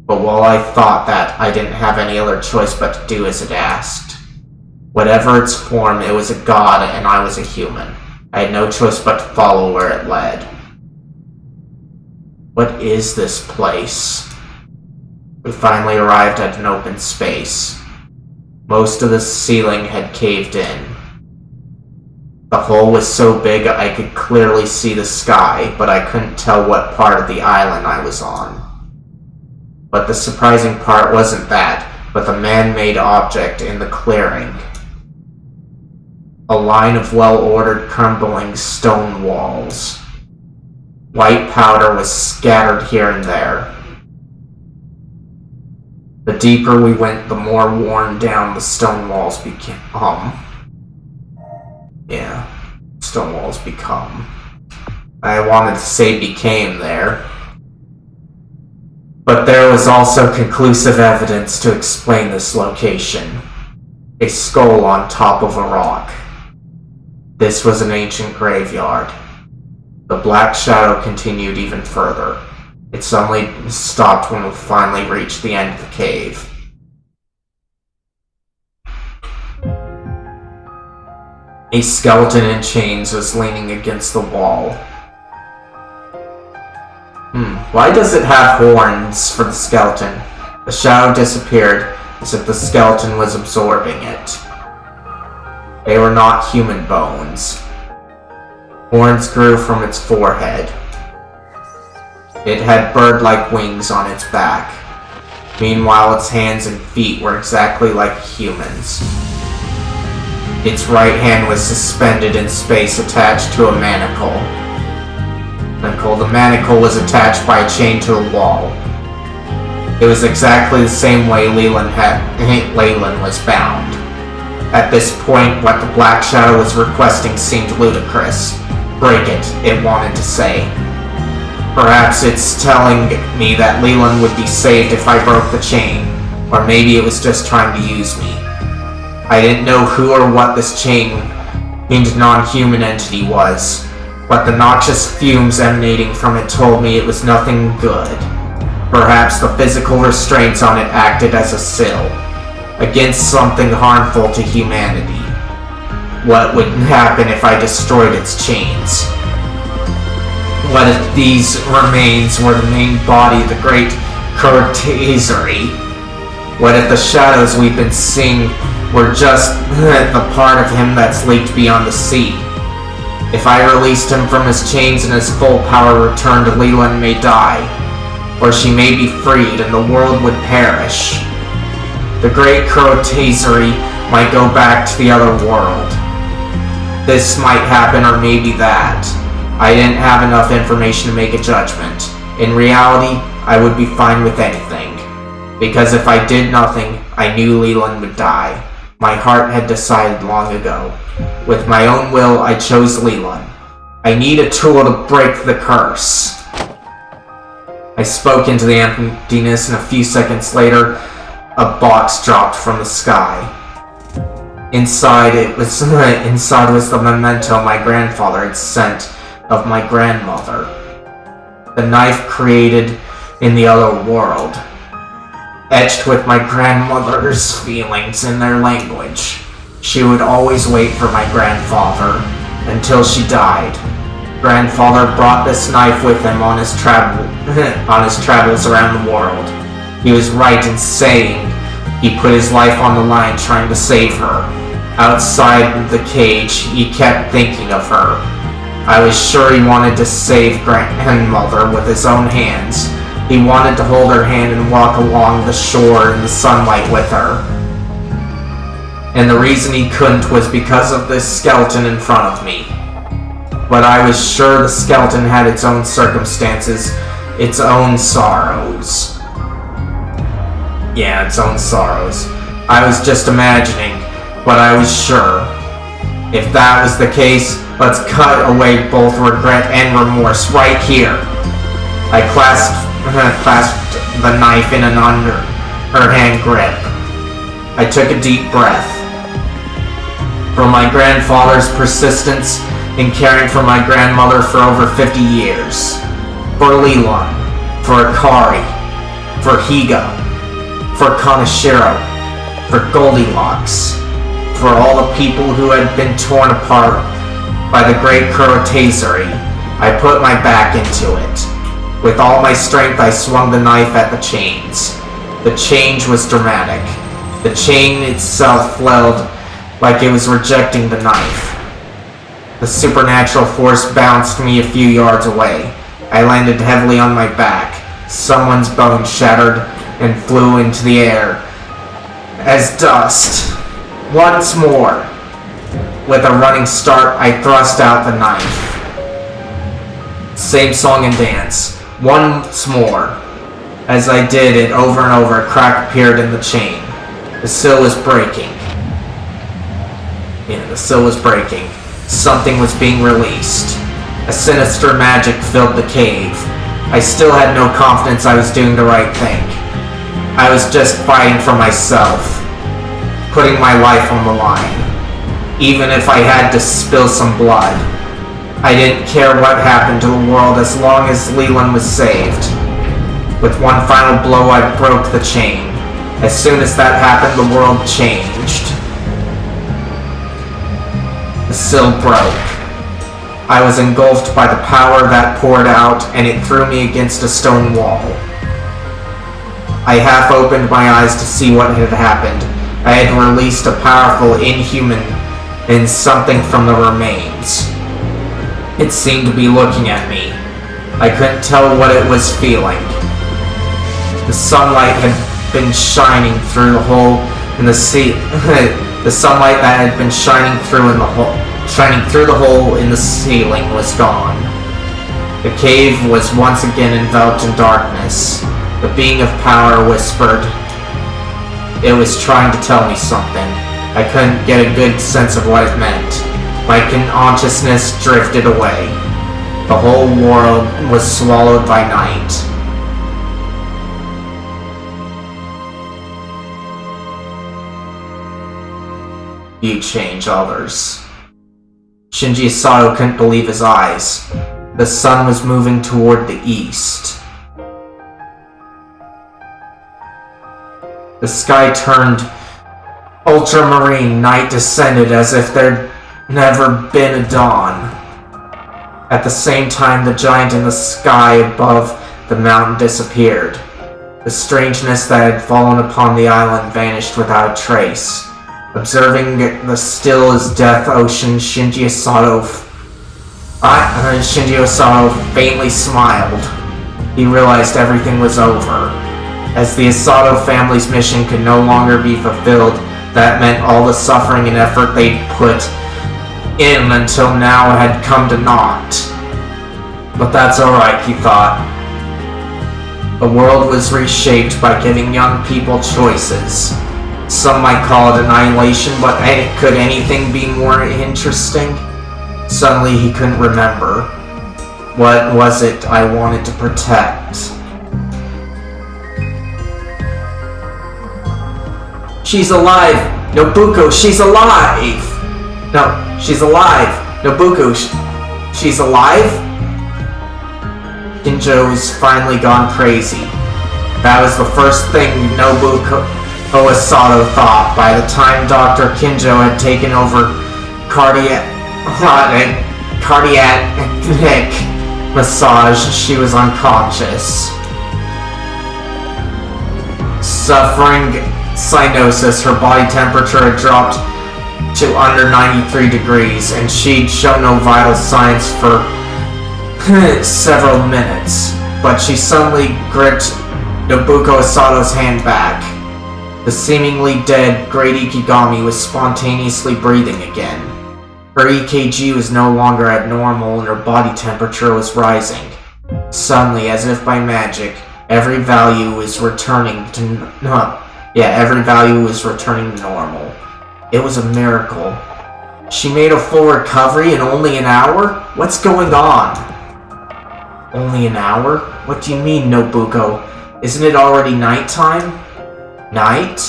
But while I thought that, I didn't have any other choice but to do as it asked. Whatever its form, it was a god and I was a human. I had no choice but to follow where it led. What is this place? We finally arrived at an open space. Most of the ceiling had caved in. The hole was so big I could clearly see the sky, but I couldn't tell what part of the island I was on. But the surprising part wasn't that, but the man-made object in the clearing. A line of well-ordered crumbling stone walls. White powder was scattered here and there. The deeper we went, the more worn down the stone walls became. Stone walls become. I wanted to say became there. But there was also conclusive evidence to explain this location. A skull on top of a rock. This was an ancient graveyard. The black shadow continued even further. It suddenly stopped when we finally reached the end of the cave. A skeleton in chains was leaning against the wall. Why does it have horns for the skeleton? The shadow disappeared as if the skeleton was absorbing it. They were not human bones. Horns grew from its forehead. It had bird-like wings on its back. Meanwhile, its hands and feet were exactly like humans. Its right hand was suspended in space attached to a manacle. The manacle was attached by a chain to the wall. It was exactly the same way Leland was bound. At this point, what the Black Shadow was requesting seemed ludicrous. Break it, it wanted to say. Perhaps it's telling me that Leland would be saved if I broke the chain, or maybe it was just trying to use me. I didn't know who or what this chained non-human entity was, but the noxious fumes emanating from it told me it was nothing good. Perhaps the physical restraints on it acted as a sill against something harmful to humanity. What would happen if I destroyed its chains? What if these remains were the main body of the great Kurtazery? What if the shadows we've been seeing were just the part of him that's leaked beyond the sea? If I released him from his chains and his full power returned, Leland may die, or she may be freed and the world would perish. The great Kurtazery might go back to the other world. This might happen, or maybe that. I didn't have enough information to make a judgment. In reality, I would be fine with anything. Because if I did nothing, I knew Leland would die. My heart had decided long ago. With my own will, I chose Leland. I need a tool to break the curse. I spoke into the emptiness, and a few seconds later, a box dropped from the sky. Inside was the memento my grandfather had sent of my grandmother. The knife created in the other world, etched with my grandmother's feelings in their language. She would always wait for my grandfather until she died. Grandfather brought this knife with him on his travels around the world. He was right in saying he put his life on the line trying to save her. Outside the cage, he kept thinking of her. I was sure he wanted to save grandmother with his own hands. He wanted to hold her hand and walk along the shore in the sunlight with her. And the reason he couldn't was because of this skeleton in front of me. But I was sure the skeleton had its own circumstances, its own sorrows. Yeah, its own sorrows. I was just imagining, but I was sure. If that was the case, let's cut away both regret and remorse right here. I clasped the knife in an underhand grip. I took a deep breath. For my grandfather's persistence in caring for my grandmother for over 50 years. For Leland. For Akari. For Higa. For Kaneshiro. For Goldilocks. For all the people who had been torn apart by the great Kurtazery, I put my back into it. With all my strength, I swung the knife at the chains. The change was dramatic. The chain itself fled like it was rejecting the knife. The supernatural force bounced me a few yards away. I landed heavily on my back. Someone's bone shattered and flew into the air as dust. Once more. with a running start, I thrust out the knife. Same song and dance. Once more. As I did it over and over, a crack appeared in the chain. The sill was breaking. Yeah, the sill was breaking. Something was being released. A sinister magic filled the cave. I still had no confidence I was doing the right thing. I was just fighting for myself, putting my life on the line, even if I had to spill some blood. I didn't care what happened to the world as long as Leland was saved. With one final blow, I broke the chain. As soon as that happened, the world changed. The sill broke. I was engulfed by the power that poured out, and it threw me against a stone wall. I half opened my eyes to see what had happened. I had released a powerful inhuman and something from the remains. It seemed to be looking at me. I couldn't tell what it was feeling. The sunlight had been shining through the hole in the sea. The sunlight that had been shining through the hole in the ceiling was gone. The cave was once again enveloped in darkness. The being of power whispered. It was trying to tell me something. I couldn't get a good sense of what it meant. My consciousness drifted away. The whole world was swallowed by night. You change others. Shinji Sato couldn't believe his eyes. The sun was moving toward the east. The sky turned ultramarine, night descended as if there'd never been a dawn. At the same time, the giant in the sky above the mountain disappeared. The strangeness that had fallen upon the island vanished without a trace. Observing the still as death ocean, Shinji Sato faintly smiled. He realized everything was over. As the Asato family's mission could no longer be fulfilled, that meant all the suffering and effort they'd put in until now had come to naught. But that's alright, he thought. The world was reshaped by giving young people choices. Some might call it annihilation, but could anything be more interesting? Suddenly he couldn't remember. What was it I wanted to protect? She's alive! Nobuko, she's alive! No, she's alive! Nobuko, she's alive? Kinjo's finally gone crazy. That was the first thing Nobuko Asato thought. By the time Dr. Kinjo had taken over cardiac massage, she was unconscious. Suffering cyanosis, her body temperature had dropped to under 93 degrees, and she'd shown no vital signs for several minutes. But she suddenly gripped Nobuko Asato's hand back. The seemingly dead Great Ikigami was spontaneously breathing again. Her EKG was no longer abnormal and her body temperature was rising. Suddenly, as if by magic, every value was returning to normal. It was a miracle. She made a full recovery in only an hour? What's going on? Only an hour? What do you mean, Nobuko? Isn't it already nighttime? Night?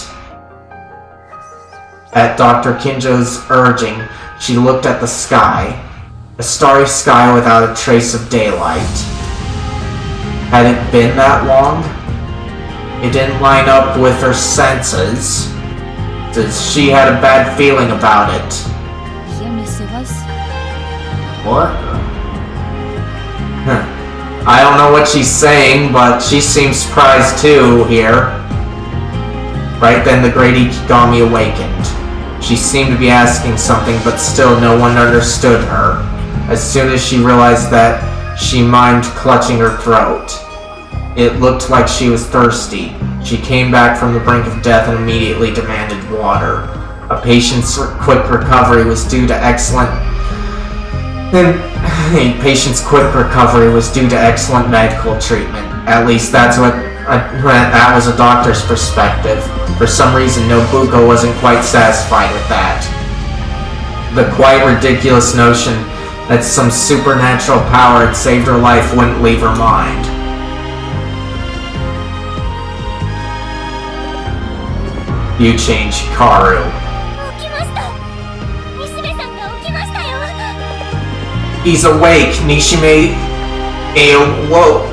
At Dr. Kinjo's urging, she looked at the sky. A starry sky without a trace of daylight. Had it been that long? It didn't line up with her senses. She had a bad feeling about it. What? I don't know what she's saying, but she seems surprised too here. Right then the Great Ikigami awakened. She seemed to be asking something, but still no one understood her. As soon as she realized that, she mimed clutching her throat. It looked like she was thirsty. She came back from the brink of death and immediately demanded water. A patient's quick recovery was due to excellent medical treatment. At least that was a doctor's perspective. For some reason, Nobuko wasn't quite satisfied with that. The quite ridiculous notion that some supernatural power had saved her life wouldn't leave her mind. You changed Hikaru. He's awake. Nishime woke.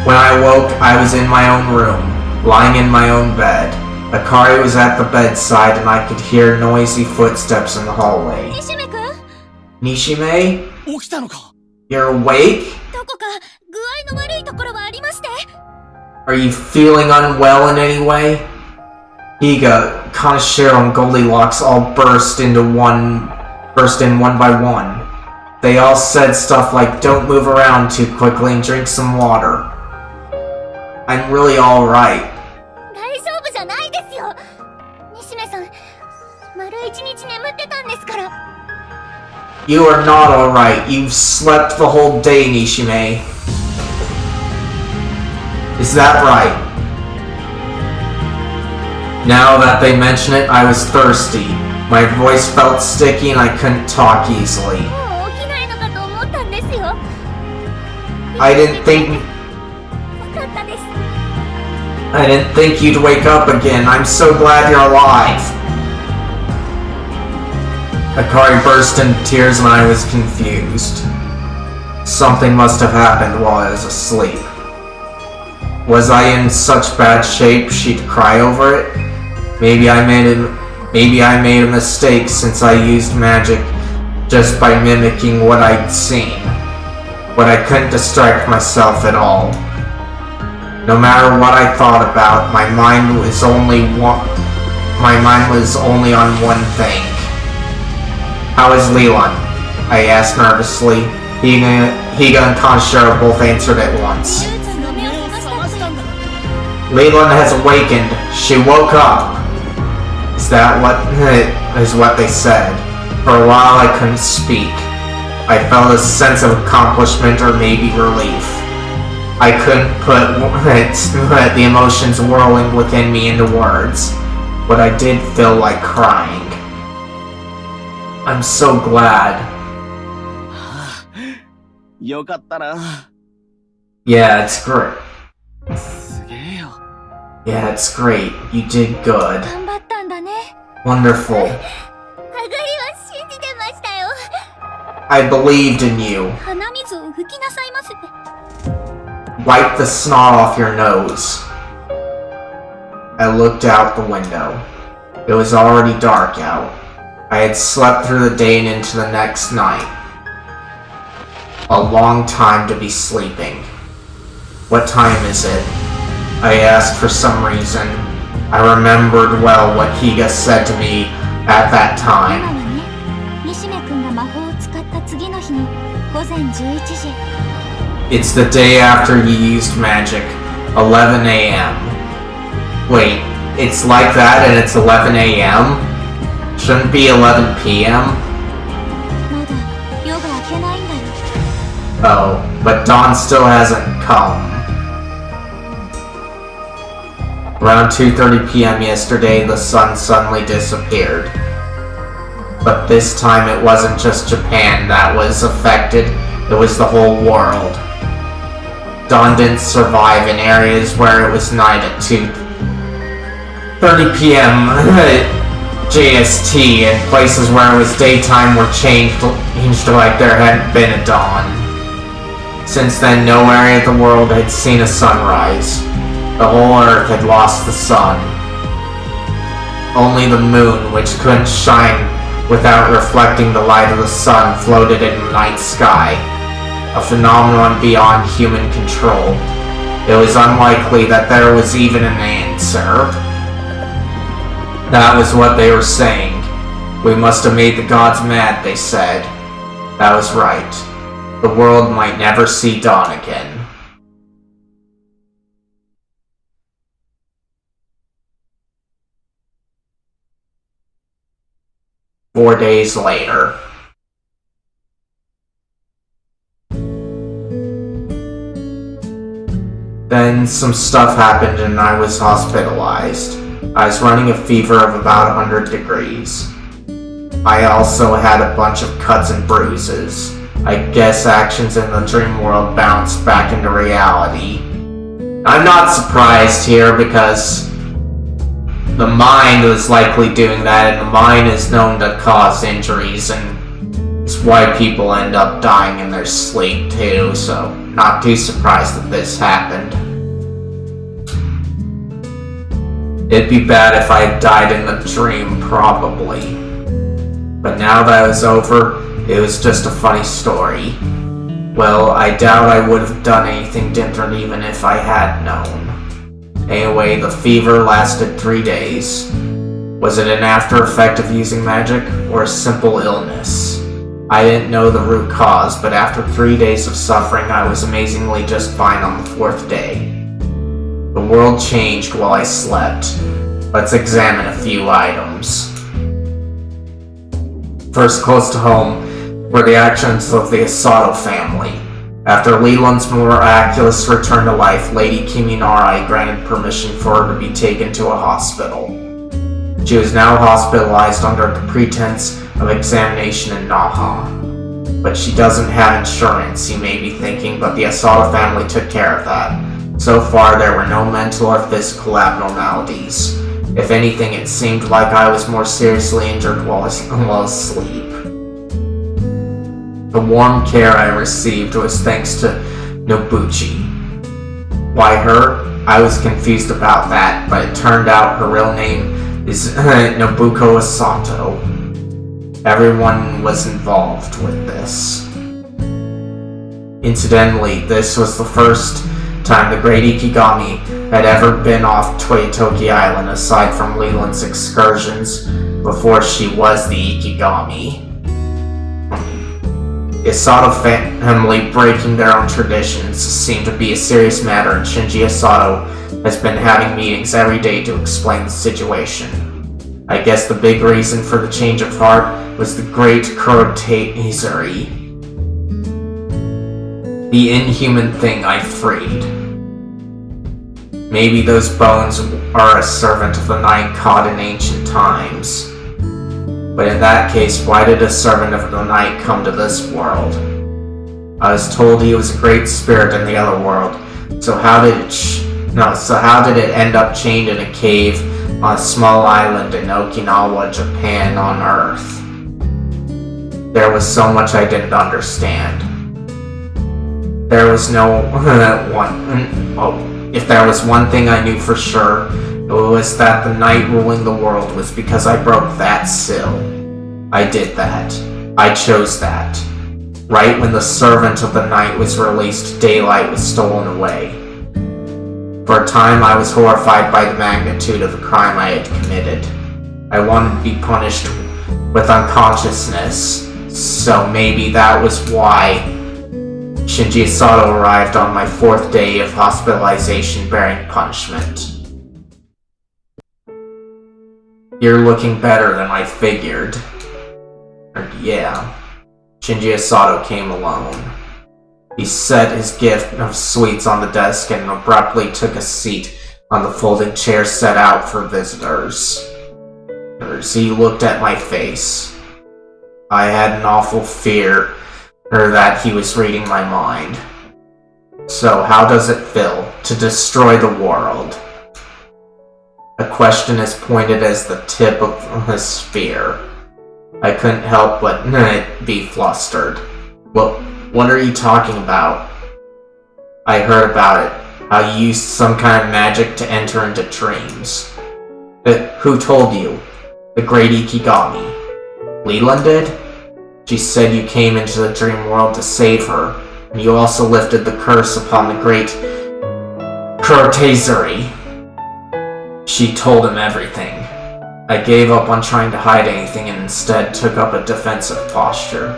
When I woke, I was in my own room, lying in my own bed. Akari was at the bedside and I could hear noisy footsteps in the hallway. Nishime? You're awake? Are you feeling unwell in any way? Higa, Kaneshiro, and Goldilocks all burst in one by one. They all said stuff like, don't move around too quickly and drink some water. I'm really alright. You are not alright. You've slept the whole day, Nishime. Is that right? Now that they mention it, I was thirsty. My voice felt sticky and I couldn't talk easily. I didn't think you'd wake up again. I'm so glad you're alive. Akari burst into tears and I was confused. Something must have happened while I was asleep. Was I in such bad shape she'd cry over it? Maybe I made a mistake since I used magic just by mimicking what I'd seen. But I couldn't distract myself at all. No matter what I thought about, my mind was only on one thing. How is Leland? I asked nervously. Higa and Kaneshiro both answered at once. Leland has awakened. She woke up. Is what they said. For a while I couldn't speak. I felt a sense of accomplishment or maybe relief. I couldn't put the emotions whirling within me into words, but I did feel like crying. I'm so glad. Yeah, it's great. Yeah, it's great. You did good. Wonderful. I believed in you. Wipe the snot off your nose. I looked out the window. It was already dark out. I had slept through the day and into the next night. A long time to be sleeping. What time is it? I asked for some reason. I remembered well what Higa said to me at that time. It's the day after you used magic. 11 a.m. Wait, it's like that and it's 11 a.m.? Shouldn't be 11 p.m.? Oh, but dawn still hasn't come. Around 2:30 p.m. yesterday, the sun suddenly disappeared. But this time it wasn't just Japan that was affected, it was the whole world. Dawn didn't survive in areas where it was night at 2:30 p.m. JST, and places where it was daytime were changed like there hadn't been a dawn. Since then, no area of the world had seen a sunrise. The whole Earth had lost the sun. Only the moon, which couldn't shine without reflecting the light of the sun, floated in the night sky. A phenomenon beyond human control. It was unlikely that there was even an answer. That was what they were saying. We must have made the gods mad, they said. That was right. The world might never see dawn again. 4 days later. Then some stuff happened and I was hospitalized. I was running a fever of about 100 degrees. I also had a bunch of cuts and bruises. I guess actions in the dream world bounced back into reality. I'm not surprised here because the mind was likely doing that, and the mind is known to cause injuries, and it's why people end up dying in their sleep too, so not too surprised that this happened. It'd be bad if I had died in the dream, probably. But now that it was over, it was just a funny story. Well, I doubt I would have done anything different even if I had known. Anyway, the fever lasted 3 days. Was it an after effect of using magic, or a simple illness? I didn't know the root cause, but after 3 days of suffering, I was amazingly just fine on the 4th day. The world changed while I slept. Let's examine a few items. First, close to home were the actions of the Asato family. After Leland's miraculous return to life, Lady Kiminari granted permission for her to be taken to a hospital. She was now hospitalized under the pretense of examination in Naha. But she doesn't have insurance, you may be thinking, but the Asato family took care of that. So far, there were no mental or physical abnormalities. If anything, it seemed like I was more seriously injured while asleep. The warm care I received was thanks to Nobuchi. Why her? I was confused about that, but it turned out her real name is Nobuko Asato. Everyone was involved with this. Incidentally, this was the first time the Great Ikigami had ever been off Toyotoki Island aside from Leland's excursions before she was the Ikigami. The Asato family breaking their own traditions seemed to be a serious matter, and Shinji Asato has been having meetings every day to explain the situation. I guess the big reason for the change of heart was the great Kurotazuri, the inhuman thing I freed. Maybe those bones are a servant of the night caught in ancient times. But in that case, why did a servant of the night come to this world? I was told he was a great spirit in the other world, so how did it end up chained in a cave on a small island in Okinawa, Japan, on Earth? There was so much I didn't understand. If there was one thing I knew for sure, it was that the night ruling the world was because I broke that seal. I did that. I chose that. Right when the servant of the night was released, daylight was stolen away. For a time, I was horrified by the magnitude of the crime I had committed. I wanted to be punished with unconsciousness, so maybe that was why Shinji Asato arrived on my 4th day of hospitalization bearing punishment. You're looking better than I figured. Yeah. Shinji Asato came alone. He set his gift of sweets on the desk and abruptly took a seat on the folding chair set out for visitors. He looked at my face. I had an awful fear that he was reading my mind. So how does it feel to destroy the world? A question as pointed as the tip of a spear. I couldn't help but be flustered. Well, what are you talking about? I heard about it. How you used some kind of magic to enter into dreams. Who told you? The Great Ikigami. Leland did? She said you came into the dream world to save her, and you also lifted the curse upon the great Kurotazuri. She told him everything. I gave up on trying to hide anything and instead took up a defensive posture.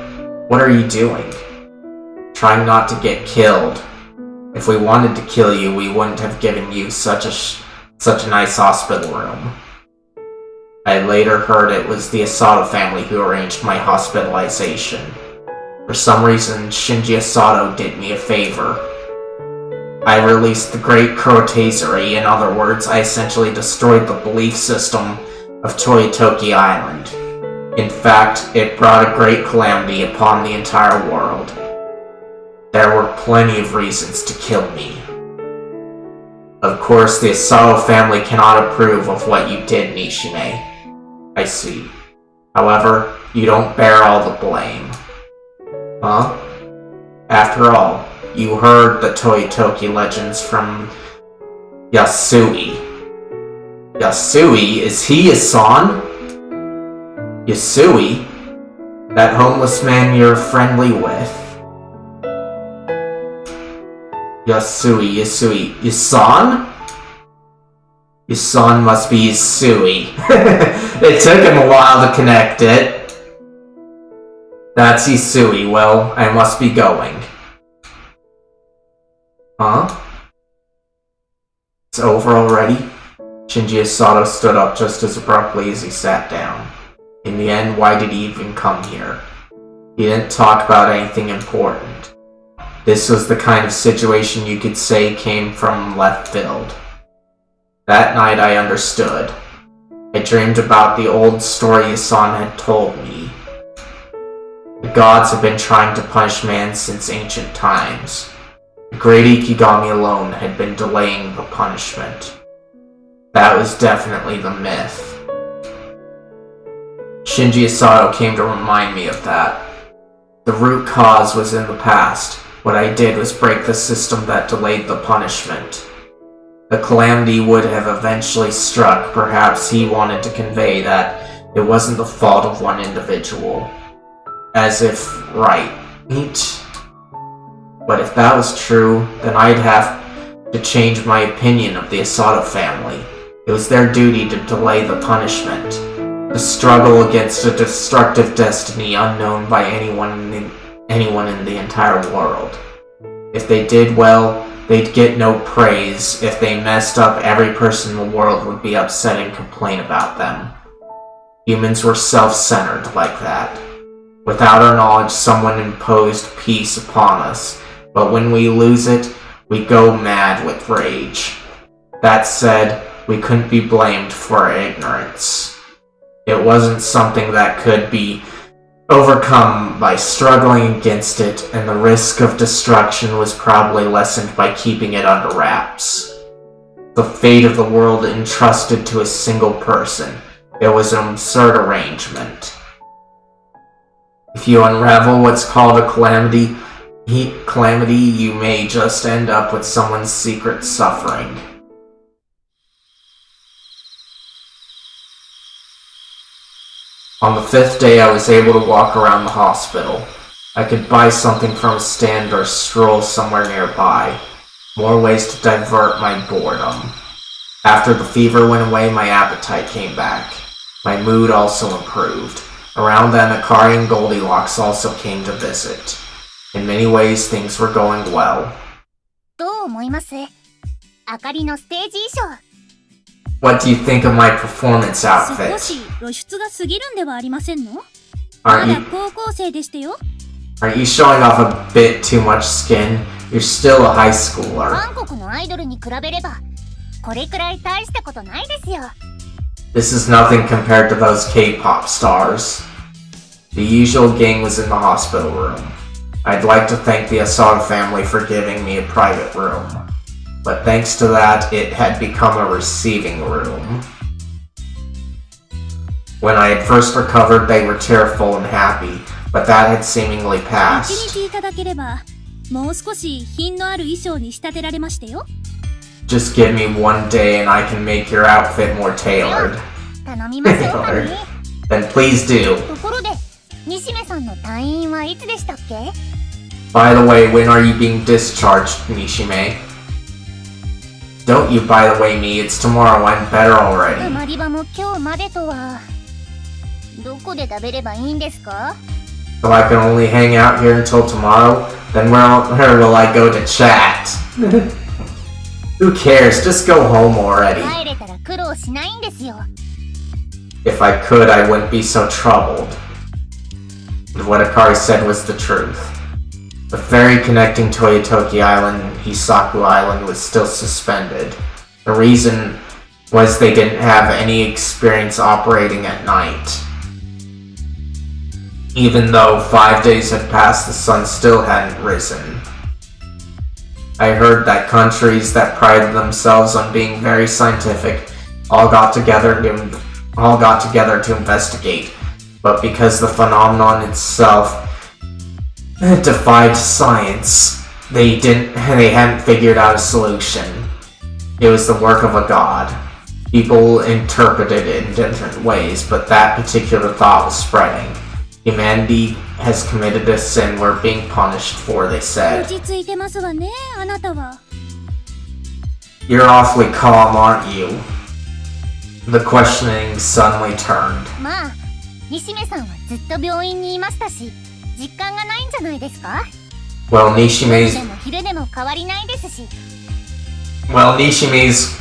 What are you doing? Trying not to get killed. If we wanted to kill you, we wouldn't have given you such a nice hospital room. I later heard it was the Asado family who arranged my hospitalization. For some reason, Shinji Asado did me a favor. I released the Great Kurotazuri. In other words, I essentially destroyed the belief system of Toyotoki Island. In fact, it brought a great calamity upon the entire world. There were plenty of reasons to kill me. Of course, the Asado family cannot approve of what you did, Nishime. I see. However, you don't bear all the blame. Huh? After all, you heard the Toyotoki legends from Yasui. Yasui? Is he a son? Yasui? That homeless man you're friendly with? Yasui. Yasan? Yasan must be Yasui. It took him a while to connect it. That's Yasui. Well, I must be going. Huh? It's over already? Shinji Asado stood up just as abruptly as he sat down. In the end, why did he even come here? He didn't talk about anything important. This was the kind of situation you could say came from left field. That night I understood. I dreamed about the old story Yasan had told me. The gods have been trying to punish man since ancient times. The great Ikigami alone had been delaying the punishment. That was definitely the myth. Shinji Asado came to remind me of that. The root cause was in the past. What I did was break the system that delayed the punishment. The calamity would have eventually struck. Perhaps he wanted to convey that it wasn't the fault of one individual. As if, right. But if that was true, then I'd have to change my opinion of the Asado family. It was their duty to delay the punishment. To struggle against a destructive destiny unknown by anyone in the entire world. If they did well, they'd get no praise. If they messed up, every person in the world would be upset and complain about them. Humans were self-centered like that. Without our knowledge, someone imposed peace upon us. But when we lose it, we go mad with rage. That said, we couldn't be blamed for our ignorance. It wasn't something that could be overcome by struggling against it, and the risk of destruction was probably lessened by keeping it under wraps. The fate of the world entrusted to a single person. It was an absurd arrangement. If you unravel what's called a calamity, you may just end up with someone's secret suffering. On the 5th day, I was able to walk around the hospital. I could buy something from a stand or stroll somewhere nearby. More ways to divert my boredom. After the fever went away, my appetite came back. My mood also improved. Around then, Akari and Goldilocks also came to visit. In many ways, things were going well. どう思います？あかりのステージ衣装。 What do you think of my performance 少 outfit? し露出が過ぎるんではありませんの？ま Aren't だ you, 高校生でしたよ。 aren't you showing off a bit too much skin? You're still a high schooler. 韓国のアイドルに比べればこれくらい大したことないですよ。 This is nothing compared to those K-pop stars. The usual gang was in the hospital room. I'd like to thank the Asada family for giving me a private room. But thanks to that, it had become a receiving room. When I had first recovered, they were tearful and happy, but that had seemingly 一 passed. 日いただければ、もう少し品のある衣装に仕立てられましたよ。 Just give me one day and I can make your outfit more tailored. 頼みますよ、カニ。 Then please do. ところで、西目さんの退院はいつでしたっけ？ By the way, when are you being discharged, Nishime? Don't you by the way me, it's tomorrow, I'm better 泊 already. まり場も今日までとは。どこで食べればいいんですか？ So I can only hang out here until tomorrow? Then where will I go to chat? Who cares? Just go home already. 帰れたら苦労しないんですよ。If I could, I wouldn't be so troubled. And what Akari said was the truth. The ferry connecting Toyotoki Island and Hisaku Island was still suspended. The reason was they didn't have any experience operating at night. Even though 5 days had passed, the sun still hadn't risen. I heard that countries that prided themselves on being very scientific all got together to investigate, but because the phenomenon itself defied science, they hadn't figured out a solution. It was the work of a god. People interpreted it in different ways, but that particular thought was spreading. Humanity has committed a sin we're being punished for, they said. 落ち着いてますわね、あなたは。 You're awfully calm, aren't you? The questioning suddenly turned. まあ西目さんはずっと病院にいましたし実感がないんじゃないですか。 Well, Nishime's でも昼でも変わりないですし。 Nishime's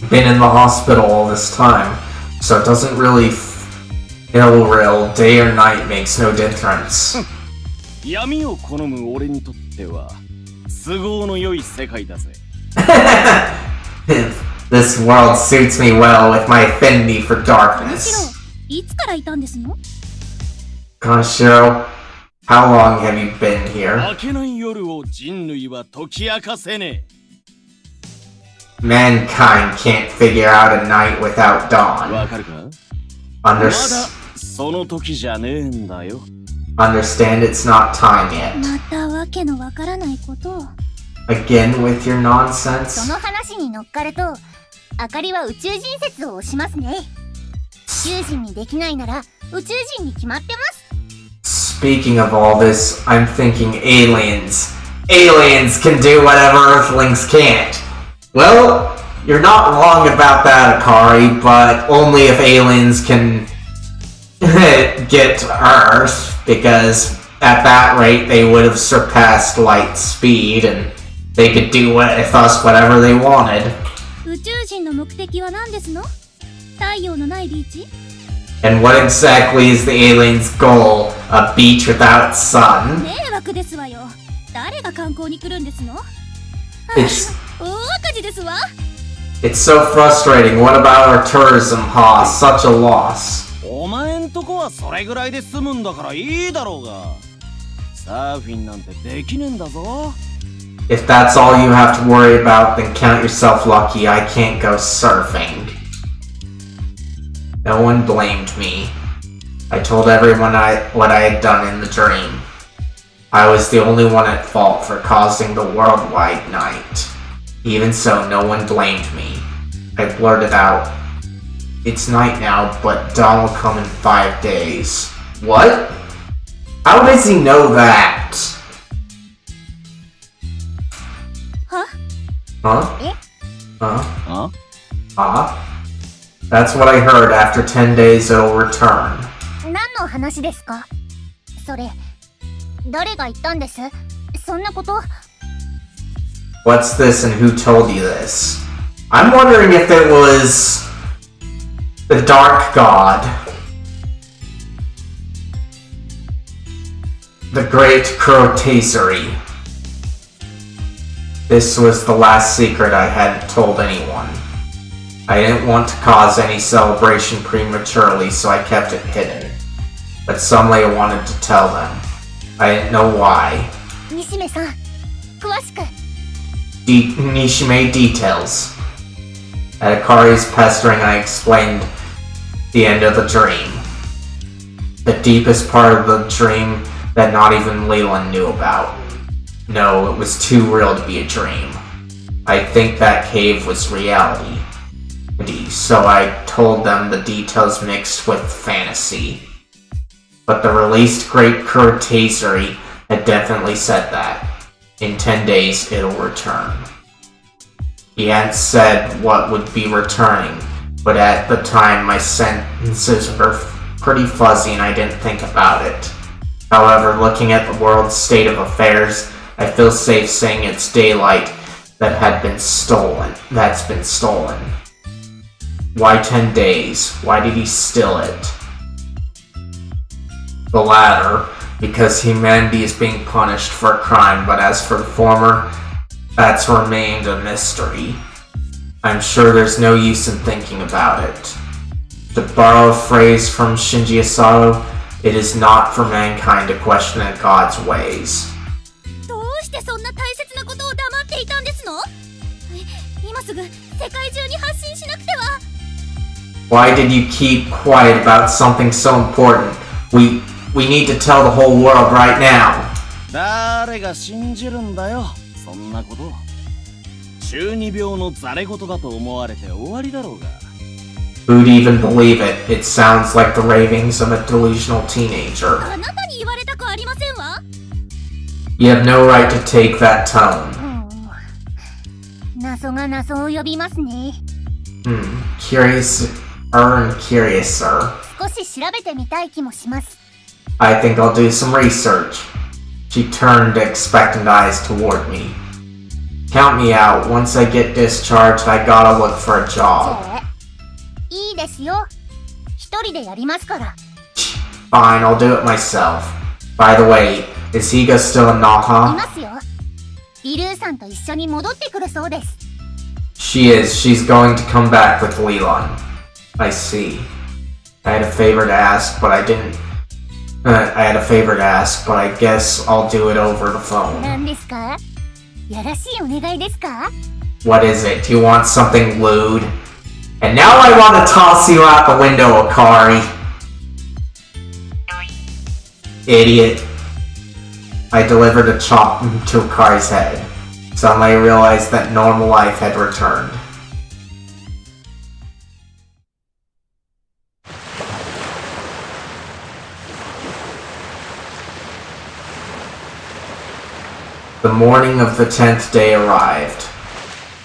been in the hospital all this time, so it doesn't really feel real. Day or night makes no difference. 闇を好む俺にとっては都合の良い世界だぜ。This world suits me well with my affinity for むしろ darkness. いつからいたんですの？ Kanshiro, how long have you been here? 明けない夜を人類は解き明かせね Mankind can't figure out a night without え。 dawn. わかるか？ま Under- だその時じゃねえんだよ。 understand it's not time yet. またわけのわからないことを。 Again with your そ nonsense? の話に乗っかるとあかりは宇宙人説を推しますね。宇宙人にできないなら宇宙人に決まってます。 Speaking of all this, I'm thinking aliens. Aliens can do whatever Earthlings can't. Well, you're not wrong about that, Akari, but only if aliens can get to Earth, because at that rate they would have surpassed light speed and they could do with us whatever they wanted. 宇宙人の目的は何ですの？太陽のないビーチ？ And what exactly is the aliens' goal? A beach without sun? 迷惑ですわよ。誰が観光に来るんですの？ It's 大赤字ですわ。 it's so frustrating. What about our tourism, huh? Such a loss. お前んとこはそれぐらいで済むんだからいいだろうが。サーフィンなんてできねえんだぞ。 If that's all you have to worry about, then count yourself lucky I can't go surfing. No one blamed me. I told everyone what I had done in the dream. I was the only one at fault for causing the worldwide night. Even so, no one blamed me. I blurted out, "It's night now, but dawn will come in 5 days." What? How does he know that? は？ Huh? Eh? Huh? あ？ That's what I heard. After 10 days, it'll return. 何の話ですか？それ誰が言ったんです？そんなこと。 What's this and who told you this? I'm wondering if it was the Dark God. The Great Crotasery. This was the last secret I hadn't told anyone. I didn't want to cause any celebration prematurely, so I kept it hidden. But suddenly I wanted to tell them. I didn't know why. 西目さん、詳しく。 Nishime details. At Akari's pestering, I explained the end of the dream. The deepest part of the dream that not even Leland knew about. No, it was too real to be a dream. I think that cave was reality. So I told them the details mixed with fantasy. But the released Great Crotasery had definitely said that. In 10 days, it'll return. He hadn't said what would be returning, but at the time my senses were pretty fuzzy and I didn't think about it. However, looking at the world's state of affairs, I feel safe saying it's daylight that's been stolen. Why 10 days? Why did he steal it? The latter, because humanity is being punished for a crime, but as for the former, that's remained a mystery. I'm sure there's no use in thinking about it. To borrow a phrase from Shinji Asaro, it is not for mankind to question God's ways. どうしてそんな大切なことを黙っていたんですの？今すぐ世界中に発信しなくては。Why did you keep quiet about something so important? We need to tell the whole world right now. 誰が信じるんだよ、そんなこと。中二病のザレ言だと思われて終わりだろうが。Who'd even believe it? It sounds like the ravings of a delusional teenager. あなたに言われたくありませんわ。You have no right to take that tone. 謎が謎を呼びますね。Curiouser and curiouser. 少し調べてみたい気もします。I think I'll do some research. She turned expectant eyes toward me. Count me out. Once I get discharged, I gotta look for a job. いいですよ。一人でやりますから。Fine, I'll do it myself. By the way, is Higa still in い Naha? ますよ。リルーさんと一緒に戻ってくるそうです。She is. She's going to come back with Leland. I see. I had a favor to ask, but I didn't. I had a favor to ask, but I guess I'll do it over the phone. 何ですか？やらしいお願いですか？ What is it? You want something lewd? And now I want to toss you out the window, Akari. Idiot. I delivered a chop to Akari's head. Suddenly I realized that normal life had returned. The morning of the 10th day arrived.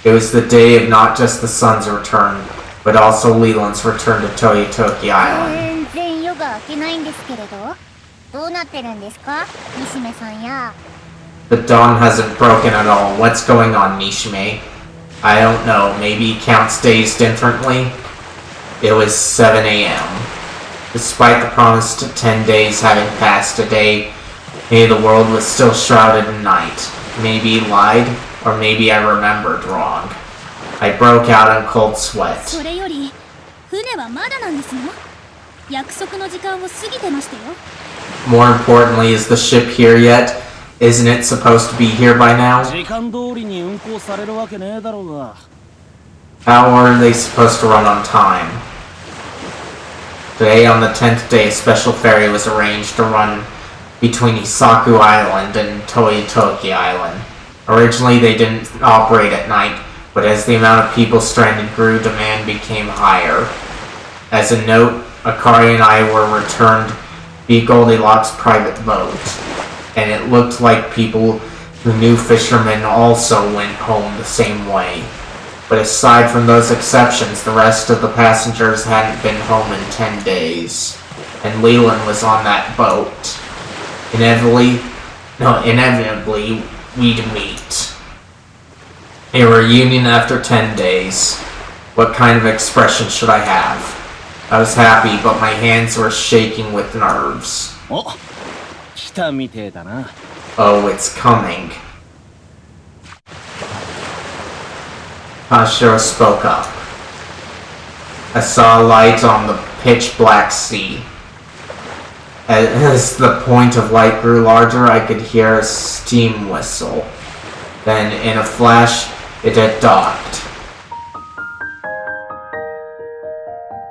It was the day of not just the sun's return, but also Leland's return to Toyotoki Island. 全然夜が明けないんですけれど、どうなってるんですか、西目さんや。The dawn hasn't broken at all. What's going on, Nishime? I don't know. Maybe he counts days differently? It was 7 a.m. Despite the promised 10 days having passed a day, maybe the world was still shrouded in night. Maybe he lied, or maybe I remembered wrong. I broke out in cold sweat. それより船はまだなんですの？約束の時間を過ぎてましたよ。 More importantly, is the ship here yet? Isn't it supposed to be here by now? 時間通りに運行されるわけねえだろうが。 How are they supposed to run on time? Today, on the 10th day, a special ferry was arranged to run between Hisaku Island and Toyotoki Island. Originally, they didn't operate at night, but as the amount of people stranded grew, demand became higher. As a note, Akari and I were returned via Goldilocks' private boat, and it looked like people who knew fishermen also went home the same way. But aside from those exceptions, the rest of the passengers hadn't been home in 10 days, and Leland was on that boat. Inevitably, we'd meet. A reunion after 10 days. What kind of expression should I have? I was happy, but my hands were shaking with nerves. お、来たみてえだな。 Oh, it's coming. Hashiro spoke up. I saw a light on the pitch-black sea. As the point of light grew larger, I could hear a steam whistle. Then, in a flash, it had docked.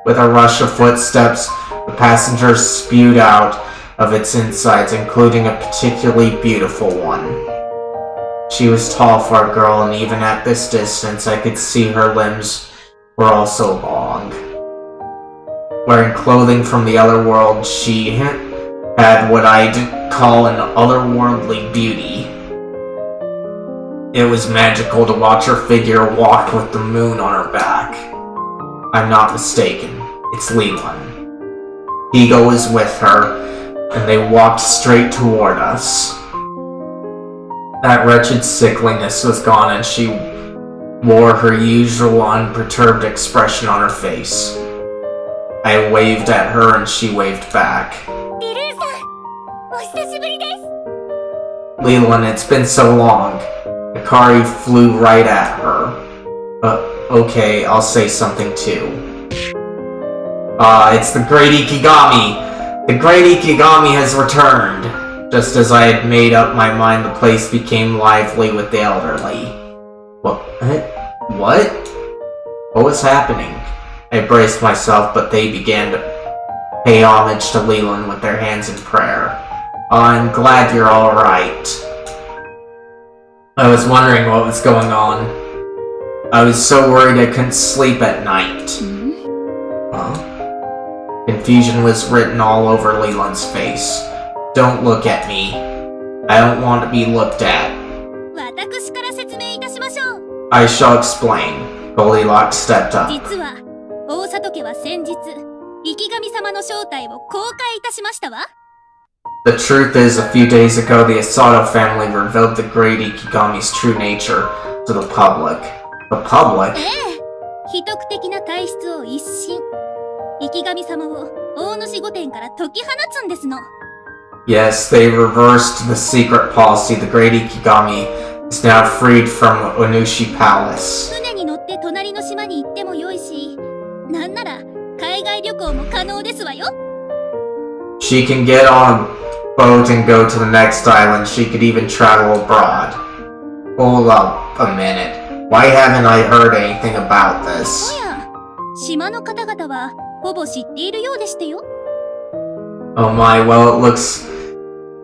With a rush of footsteps, the passengers spewed out of its insides, including a particularly beautiful one. She was tall for a girl, and even at this distance, I could see her limbs were also long. Wearing clothing from the other world, she had what I'd call an otherworldly beauty. It was magical to watch her figure walk with the moon on her back. I'm not mistaken, it's Leland. Higo was with her, and they walked straight toward us. That wretched sickliness was gone, and she wore her usual unperturbed expression on her face. I waved at her and she waved back. リルーさん、お久しぶりです。 Leland, it's been so long. Akari flew right at her. Okay, I'll say something too. It's the Great Ikigami! The Great Ikigami has returned! Just as I had made up my mind, the place became lively with the elderly. What? What was happening? I braced myself, but they began to pay homage to Leland with their hands in prayer. I'm glad you're alright. I was wondering what was going on. I was so worried I couldn't sleep at night. Huh? Confusion was written all over Leland's face. Don't look at me. I don't want to be looked at. 私から説明いたしましょう。 I shall explain. Goldilocks stepped up. 実は大里家は先日生神様の正体を公開いたしましたわ。 The truth is, a few days ago, the Asato family revealed the great Ikigami's true nature to the public. The public? ええ、秘匿的な体質を一新。生神様を大主御殿から解き放つんですの。 Yes, they reversed the secret policy. The great Ikigami is now freed from Onushi Palace. 船に乗って隣の島に行ってもよいし、なんなら海外旅行も可能ですわよ。 She can get on a boat and go to the next island. She could even travel abroad. Hold up a minute. Why haven't I heard anything about this? おや、島の方々はほぼ知っているようでしてよ。 Oh my, well, it looks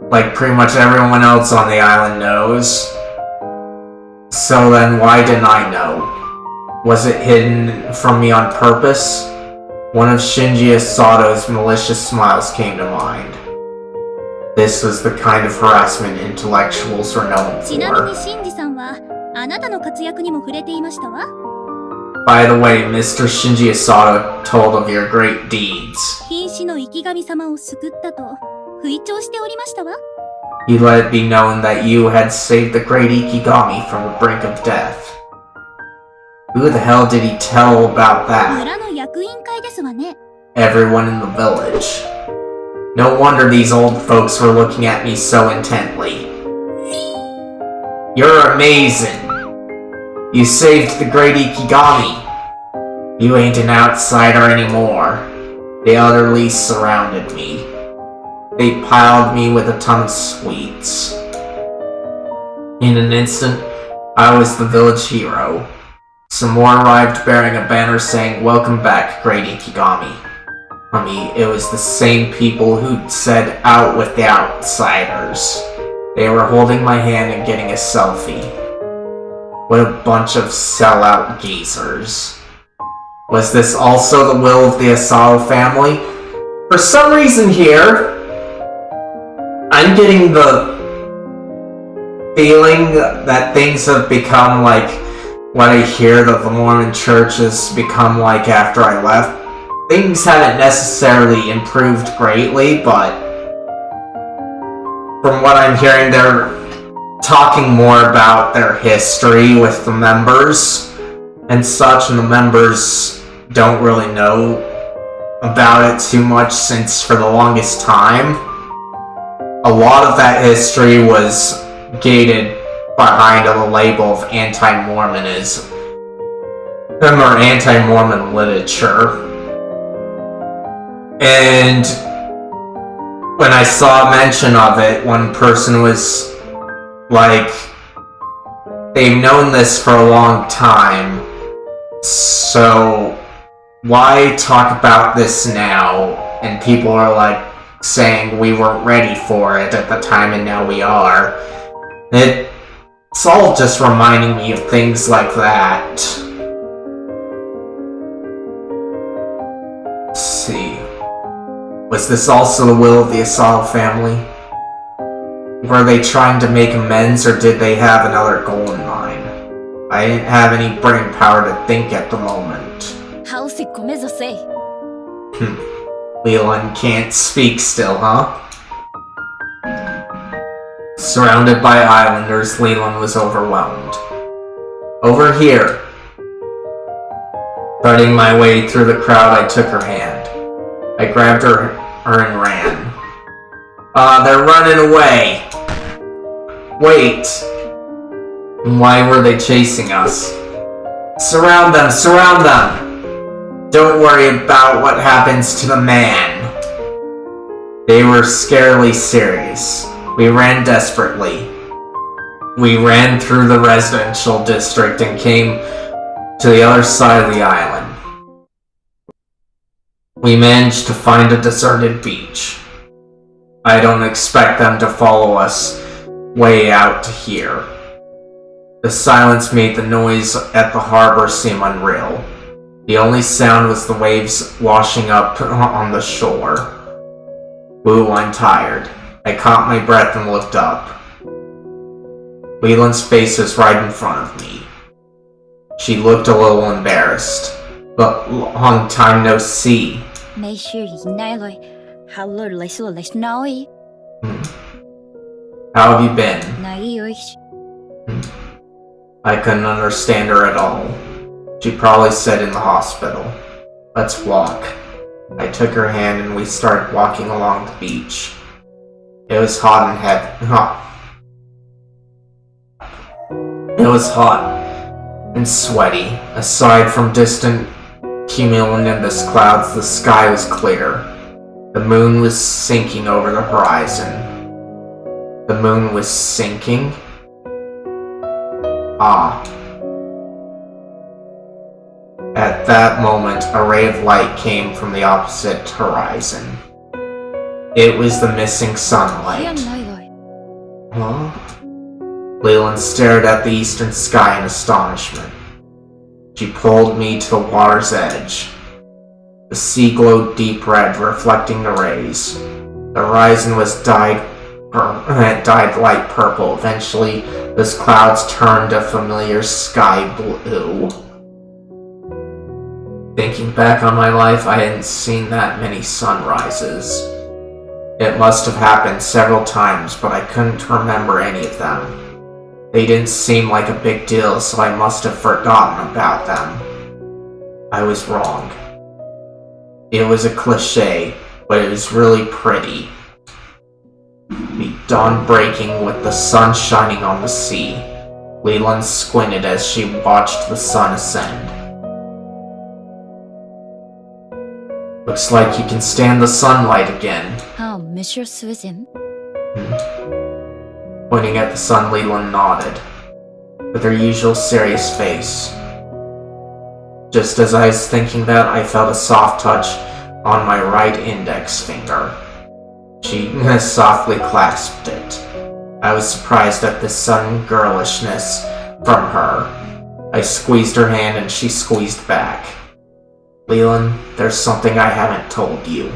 like pretty much everyone else on the island knows. So then why didn't I know? Was it hidden from me on purpose? One of Shinji Asato's malicious smiles came to mind. This was the kind of harassment intellectuals were known ちなみ for. にシンジさんはあなたの活躍にも触れていましたわ。 By the way, Mr. Shinji Asato told of your great deeds. 瀕死の生神様を救ったと吹聴しておりましたわ。 He let it be known that you had saved the great Ikigami from the brink of death. Who the hell did he tell about that? 村の役員会ですわね。 Everyone in the village. No wonder these old folks were looking at me so intently. You're amazing. You saved the great Ikigami. You ain't an outsider anymore. They utterly surrounded me. They piled me with a ton of sweets. In an instant, I was the village hero. Some more arrived bearing a banner saying, "Welcome back, great Ikigami." I mean, it was the same people who'd said, "Out with the outsiders." They were holding my hand and getting a selfie. What a bunch of sellout geezers. Was this also the will of the Asao family? For some reason here, I'm getting the feeling that things have become like what I hear that the Mormon church has become like after I left. Things haven't necessarily improved greatly, but from what I'm hearing, they're talking more about their history with the members and such, and the members don't really know about it too much since for the longest time, a lot of that history was gated behind a label of anti-Mormonism or anti-Mormon literature. And when I saw mention of it, one person was like, they've known this for a long time, so why talk about this now? And people are like saying we weren't ready for it at the time and now we are. It's all just reminding me of things like that. Let's see. Was this also the will of the Asao family? Were they trying to make amends, or did they have another goal in mind? I didn't have any brain power to think at the moment. Leland can't speak still, huh? Surrounded by islanders, Leland was overwhelmed. Over here, Threading my way through the crowd, I took her hand. I grabbed her and ran. They're running away! Wait! Why were they chasing us? Surround them! Surround them! Don't worry about what happens to the man. They were scarily serious. We ran desperately. We ran through the residential district and came to the other side of the island. We managed to find a deserted beach. I don't expect them to follow us way out to here. The silence made the noise at the harbor seem unreal. The only sound was the waves washing up on the shore. Woo, I'm tired. I caught my breath and looked up. Leland's face was right in front of me. She looked a little embarrassed. But long time no see. Mấy sư gì nay rồi, hào lơ lấy sửa lấy nói. How have you been? Này ơi. I couldn't understand her at all. She probably said in the hospital. Let's walk. I took her hand and we started walking along the beach. It was hot and heavy. It was hot and sweaty. Aside from distant cumulonimbus clouds, the sky was clear. The moon was sinking over the horizon. The moon was sinking? Ah. At that moment, a ray of light came from the opposite horizon. It was the missing sunlight. Huh? Leland stared at the eastern sky in astonishment. She pulled me to the water's edge. The sea glowed deep red, reflecting the rays. The horizon was dyed light purple. Eventually, those clouds turned a familiar sky blue. Thinking back on my life, I hadn't seen that many sunrises. It must have happened several times, but I couldn't remember any of them. They didn't seem like a big deal, so I must have forgotten about them. I was wrong. It was a cliché, but it was really pretty. The dawn breaking with the sun shining on the sea. Leland squinted as she watched the sun ascend. Looks like you can stand the sunlight again. Oh, Monsieur Susan. Pointing at the sun, Leland nodded, with her usual serious face. Just as I was thinking that, I felt a soft touch on my right index finger. She softly clasped it. I was surprised at this sudden girlishness from her. I squeezed her hand and she squeezed back. Leland, there's something I haven't told you.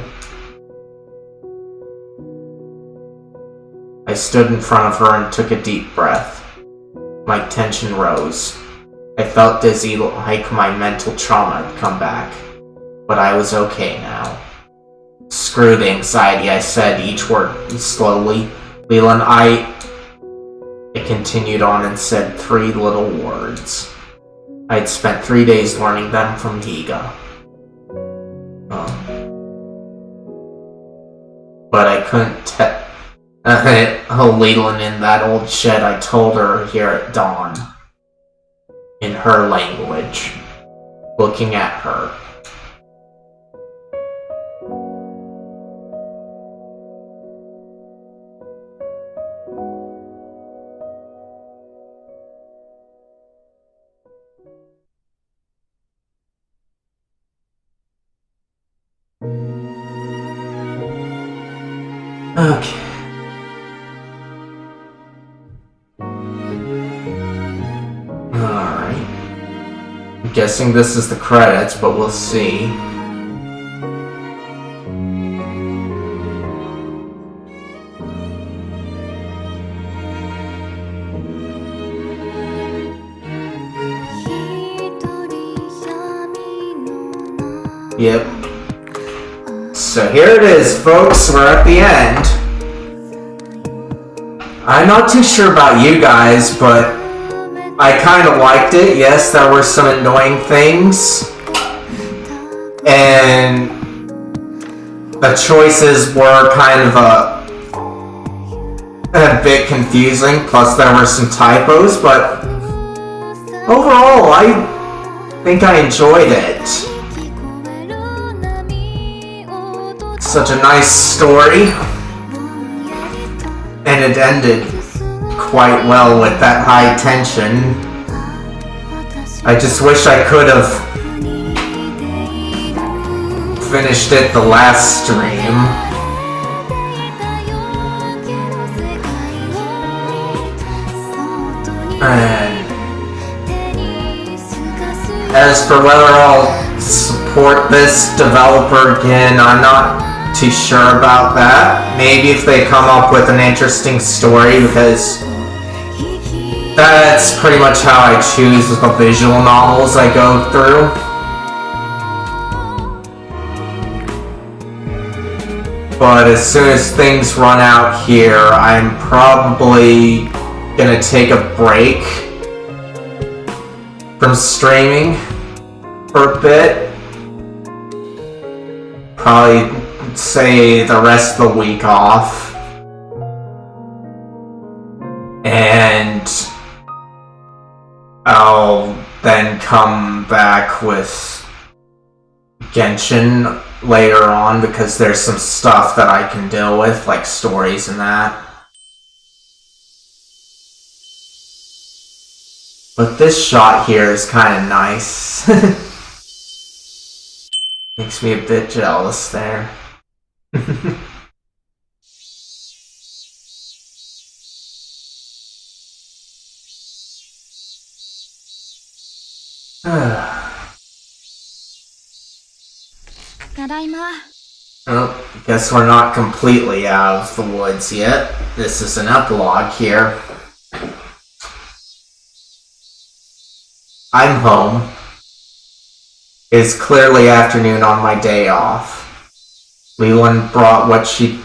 I stood in front of her and took a deep breath. My tension rose. I felt dizzy like my mental trauma had come back. But I was okay now. Screw the anxiety, I said each word slowly. Leland, I continued on and said 3 little words. I'd spent 3 days learning them from Higa. But I couldn't tell Leland in that old shed. I told her here at dawn. In her language. Looking at her. Okay. Alright. I'm guessing this is the credits, but we'll see. Yep. So here it is, folks. We're at the end. I'm not too sure about you guys, but I kind of liked it. Yes, there were some annoying things, and the choices were kind of a bit confusing, plus there were some typos, but overall I think I enjoyed it. Such a nice story, and it ended quite well with that high tension. I just wish I could have finished it the last stream. And as for whether I'll support this developer again, I'm not too sure about that. Maybe if they come up with an interesting story, because that's pretty much how I choose the visual novels I go through. But as soon as things run out here, I'm probably gonna take a break from streaming for a bit. Probably say the rest of the week off. And I'll then come back with Genshin later on, because there's some stuff that I can deal with, like stories and that. But this shot here is kind of nice. Makes me a bit jealous there. Oh, guess we're not completely out of the woods yet. This is an epilogue here. I'm home. It's clearly afternoon on my day off. Leland brought what he'd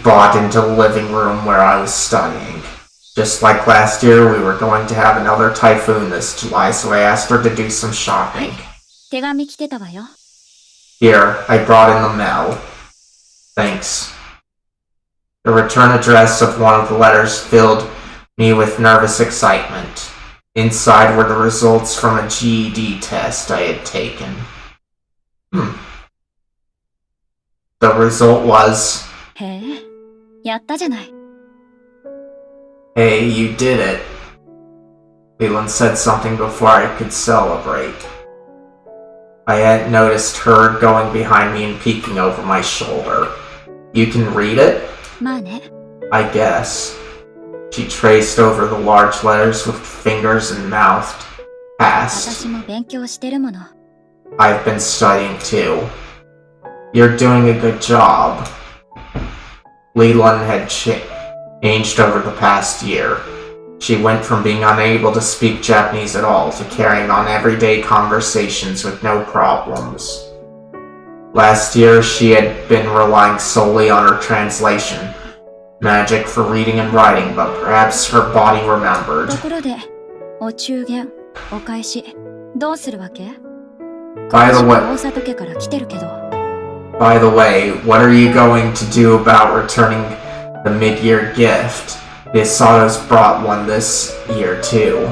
bought into the living room where I was studying. Just like last year, we were going to have another typhoon this July, so I asked her to do some shopping. 手紙来てたわよ。 Here, I brought in the mail. Thanks. The return address of one of the letters filled me with nervous excitement. Inside were the results from a GED test I had taken. The result was... へえ、やったじゃない。 Hey, you did it. Leland said something before I could celebrate. I hadn't noticed her going behind me and peeking over my shoulder. You can read it? まあね。 I guess. She traced over the large letters with fingers and mouthed. Past. 私も勉強してるもの。 I've been studying too. You're doing a good job. Leland had changed over the past year. She went from being unable to speak Japanese at all to carrying on everyday conversations with no problems. Last year, she had been relying solely on her translation magic for reading and writing, but perhaps her body remembered. ところで、お中元、お返し、どうするわけ？ By the way, 大里家から来てるけど。 By the way, what are you going to do about returning the mid-year gift? The Asatos brought one this year too.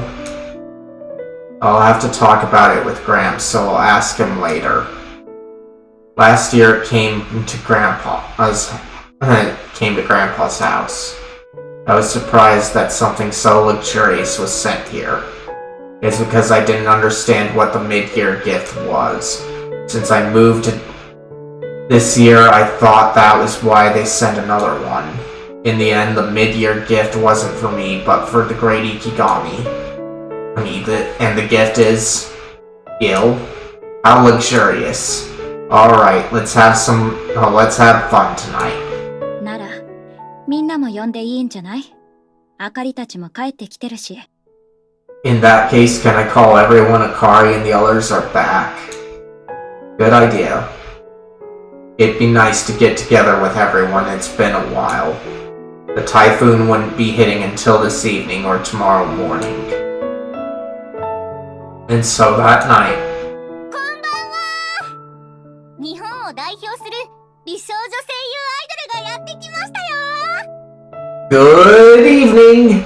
I'll have to talk about it with Gramps, so I'll ask him later. Last year it came to Grandpa's house. I was surprised that something so luxurious was sent here. It's because I didn't understand what the mid-year gift was. Since I moved this year, I thought that was why they sent another one. In the end, the mid-year gift wasn't for me, but for the great Ikigami. And the gift is... ill. How luxurious. Alright, let's have fun tonight. なら、みんなも呼んでいいんじゃない？あかりたちも帰ってきてるし。 In that case, can I call everyone Akari and the others are back? Good idea. It'd be nice to get together with everyone, it's been a while. The typhoon wouldn't be hitting until this evening or tomorrow morning. And so that night... を代表する美少女声優アイドルがやってきましたよ。 Good evening!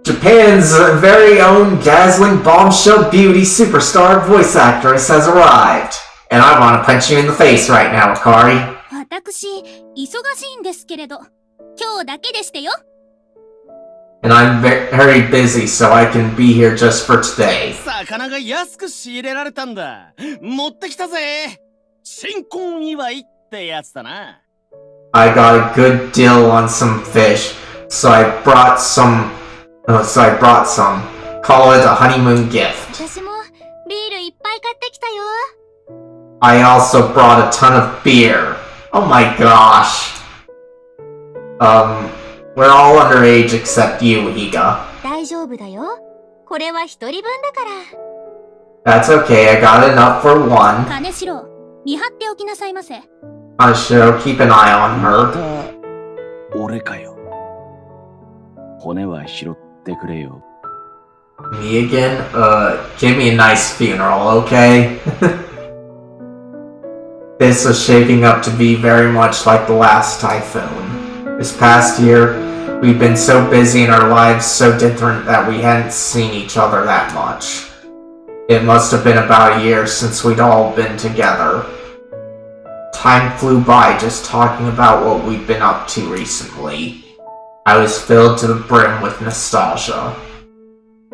Japan's very own dazzling bombshell beauty superstar voice actress has arrived. And I want to punch you in the face right now, Akari. 私、忙しいんですけれど、今日だけでしてよ。And I'm very busy, so I can be here just for today. 魚が安く仕入れられたんだ。持ってきたぜ。新婚祝いってやつだな。I got a good deal on some fish, so I brought some. Call it a honeymoon gift. 私もビールいっぱい買ってきたよ。I also brought a ton of beer. Oh my gosh. We're all underage except you, Higa. 大丈夫だよ。これは一人分だから。That's okay, I got enough for one. 金城、見張っておきなさいませ。I should keep an eye on ま her. た、俺かよ。骨は拾ってくれよ。Me again? Give me a nice funeral, okay? This was shaping up to be very much like the last typhoon. This past year, we've been so busy and our lives so different that we hadn't seen each other that much. It must have been about a year since we'd all been together. Time flew by just talking about what we'd been up to recently. I was filled to the brim with nostalgia.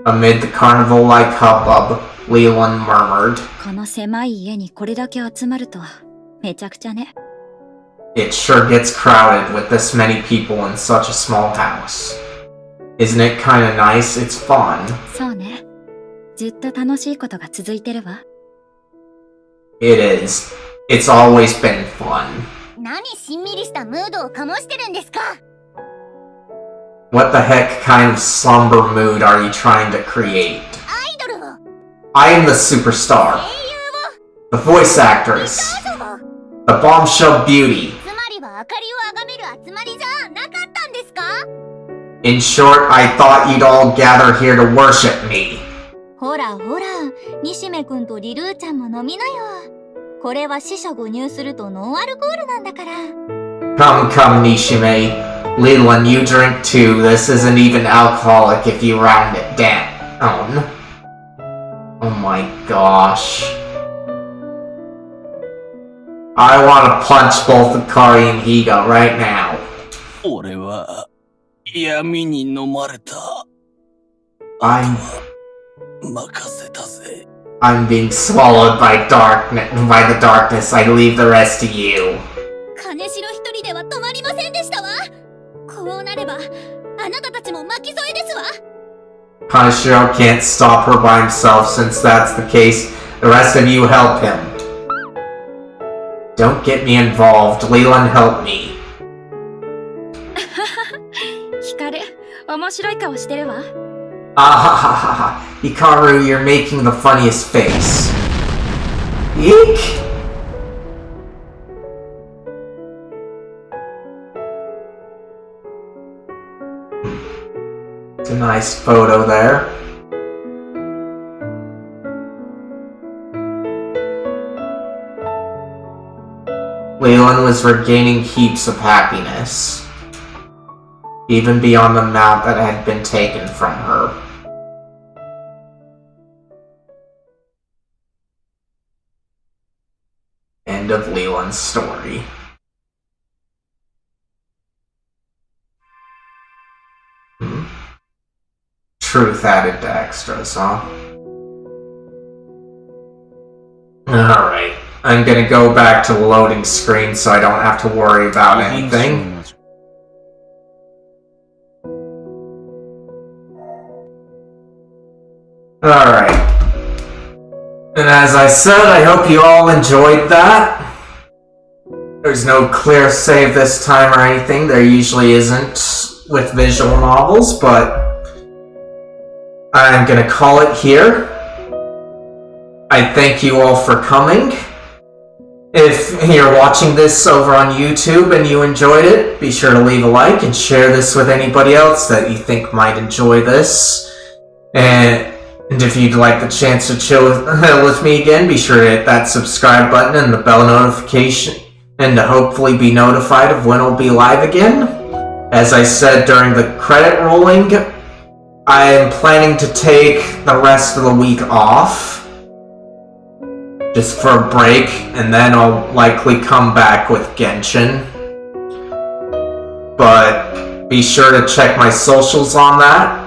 Amid the carnival-like hubbub, Leland murmured, この狭い家にこれだけ集まるとはめちゃくちゃね。 It sure gets crowded with this many people in such a small house. Isn't it kinda nice? It's fun. そうね。ずっと楽しいことが続いてるわ。It is. It's always been fun. 何しんみりしたムードを醸してるんですか。 What the heck kind of somber mood are you trying to create? アイドルを、 I am the superstar, 声優を、 the voice actress, 少女を、 the bombshell beauty. つまりは明かりを崇める集まりじゃなかったんですか。 In short, I thought you'd all gather here to worship me. ほらほら、西目くんとリルーちゃんも飲みなよ。これは死者誤入するとノンアルコールなんだから。 Come, Nishime. Leland, you drink too. This isn't even alcoholic if you round it down. Oh my gosh. I want to punch both Akari and Higa right now. 俺は闇に飲まれた。 I'm 任せたぜ。I'm being swallowed by the darkness. I leave the rest to you. 金城一人では止まりませんでしたわ。こうなれば、あなたたちも巻き添えですわ。 Kaneshiro can't stop her by himself. Since that's the case, the rest of you help him. Don't get me involved. Leland, help me. 光、面白い顔してるわ。 Ah, Hikaru, you're making the funniest face. Eek! It's a nice photo there. Leland was regaining heaps of happiness, even beyond the amount that had been taken from her. End of Leland's story. Truth added to extras, huh? Alright, I'm gonna go back to the loading screen so I don't have to worry about anything. Alright. And as I said, I hope you all enjoyed that. There's no clear save this time or anything. There usually isn't with visual novels, but I'm gonna call it here. I thank you all for coming. If you're watching this over on YouTube and you enjoyed it, be sure to leave a like and share this with anybody else that you think might enjoy this. And And if you'd like the chance to chill with me again, be sure to hit that subscribe button and the bell notification, and to hopefully be notified of when I'll be live again. As I said during the credit rolling, I am planning to take the rest of the week off, just for a break, and then I'll likely come back with Genshin. But be sure to check my socials on that.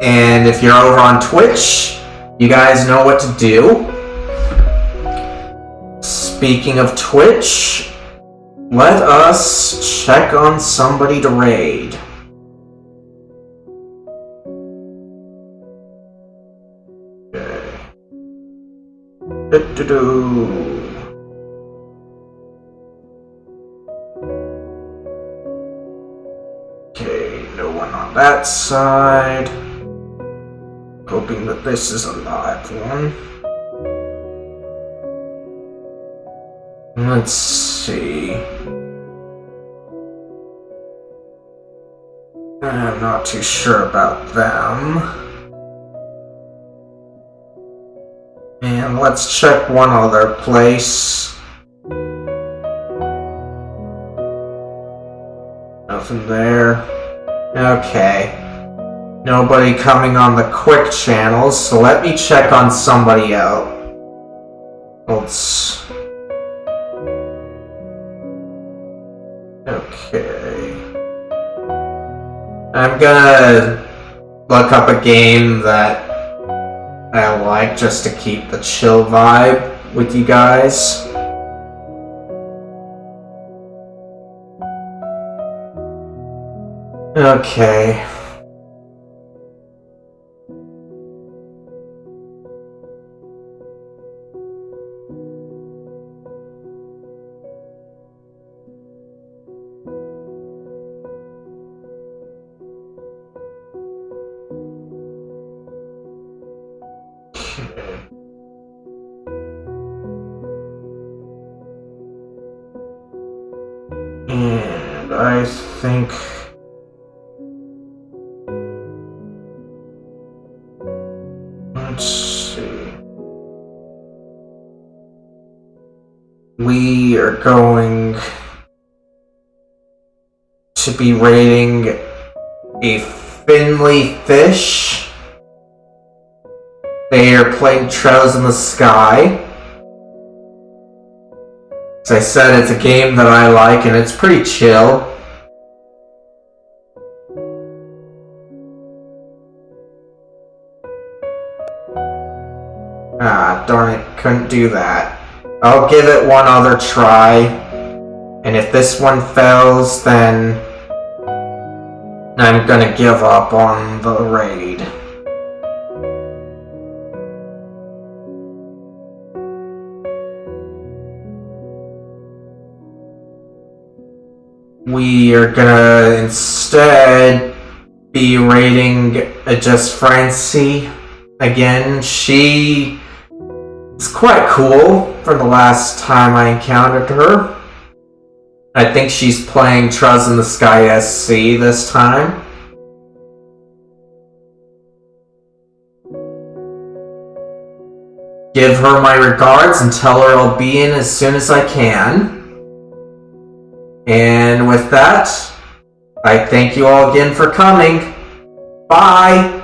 And if you're over on Twitch, you guys know what to do. Speaking of Twitch, let us check on somebody to raid. Okay. Okay, no one on that side. Hoping that this is a live one. Let's see. I'm not too sure about them. And let's check one other place. Nothing there. Okay. Nobody coming on the quick channels, so let me check on somebody else. Okay. I'm gonna look up a game that I like just to keep the chill vibe with you guys. Okay. And I think let's see. We are going to be rating a Finley Fish. They are playing Trails in the Sky. As I said, it's a game that I like and it's pretty chill. Ah, darn it, couldn't do that. I'll give it one other try. And if this one fails, then I'm gonna give up on the raid. We are gonna instead be rating Just Francie again. She is quite cool from the last time I encountered her. I think she's playing Trails in the Sky SC this time. Give her my regards and tell her I'll be in as soon as I can. And with that, I thank you all again for coming. Bye!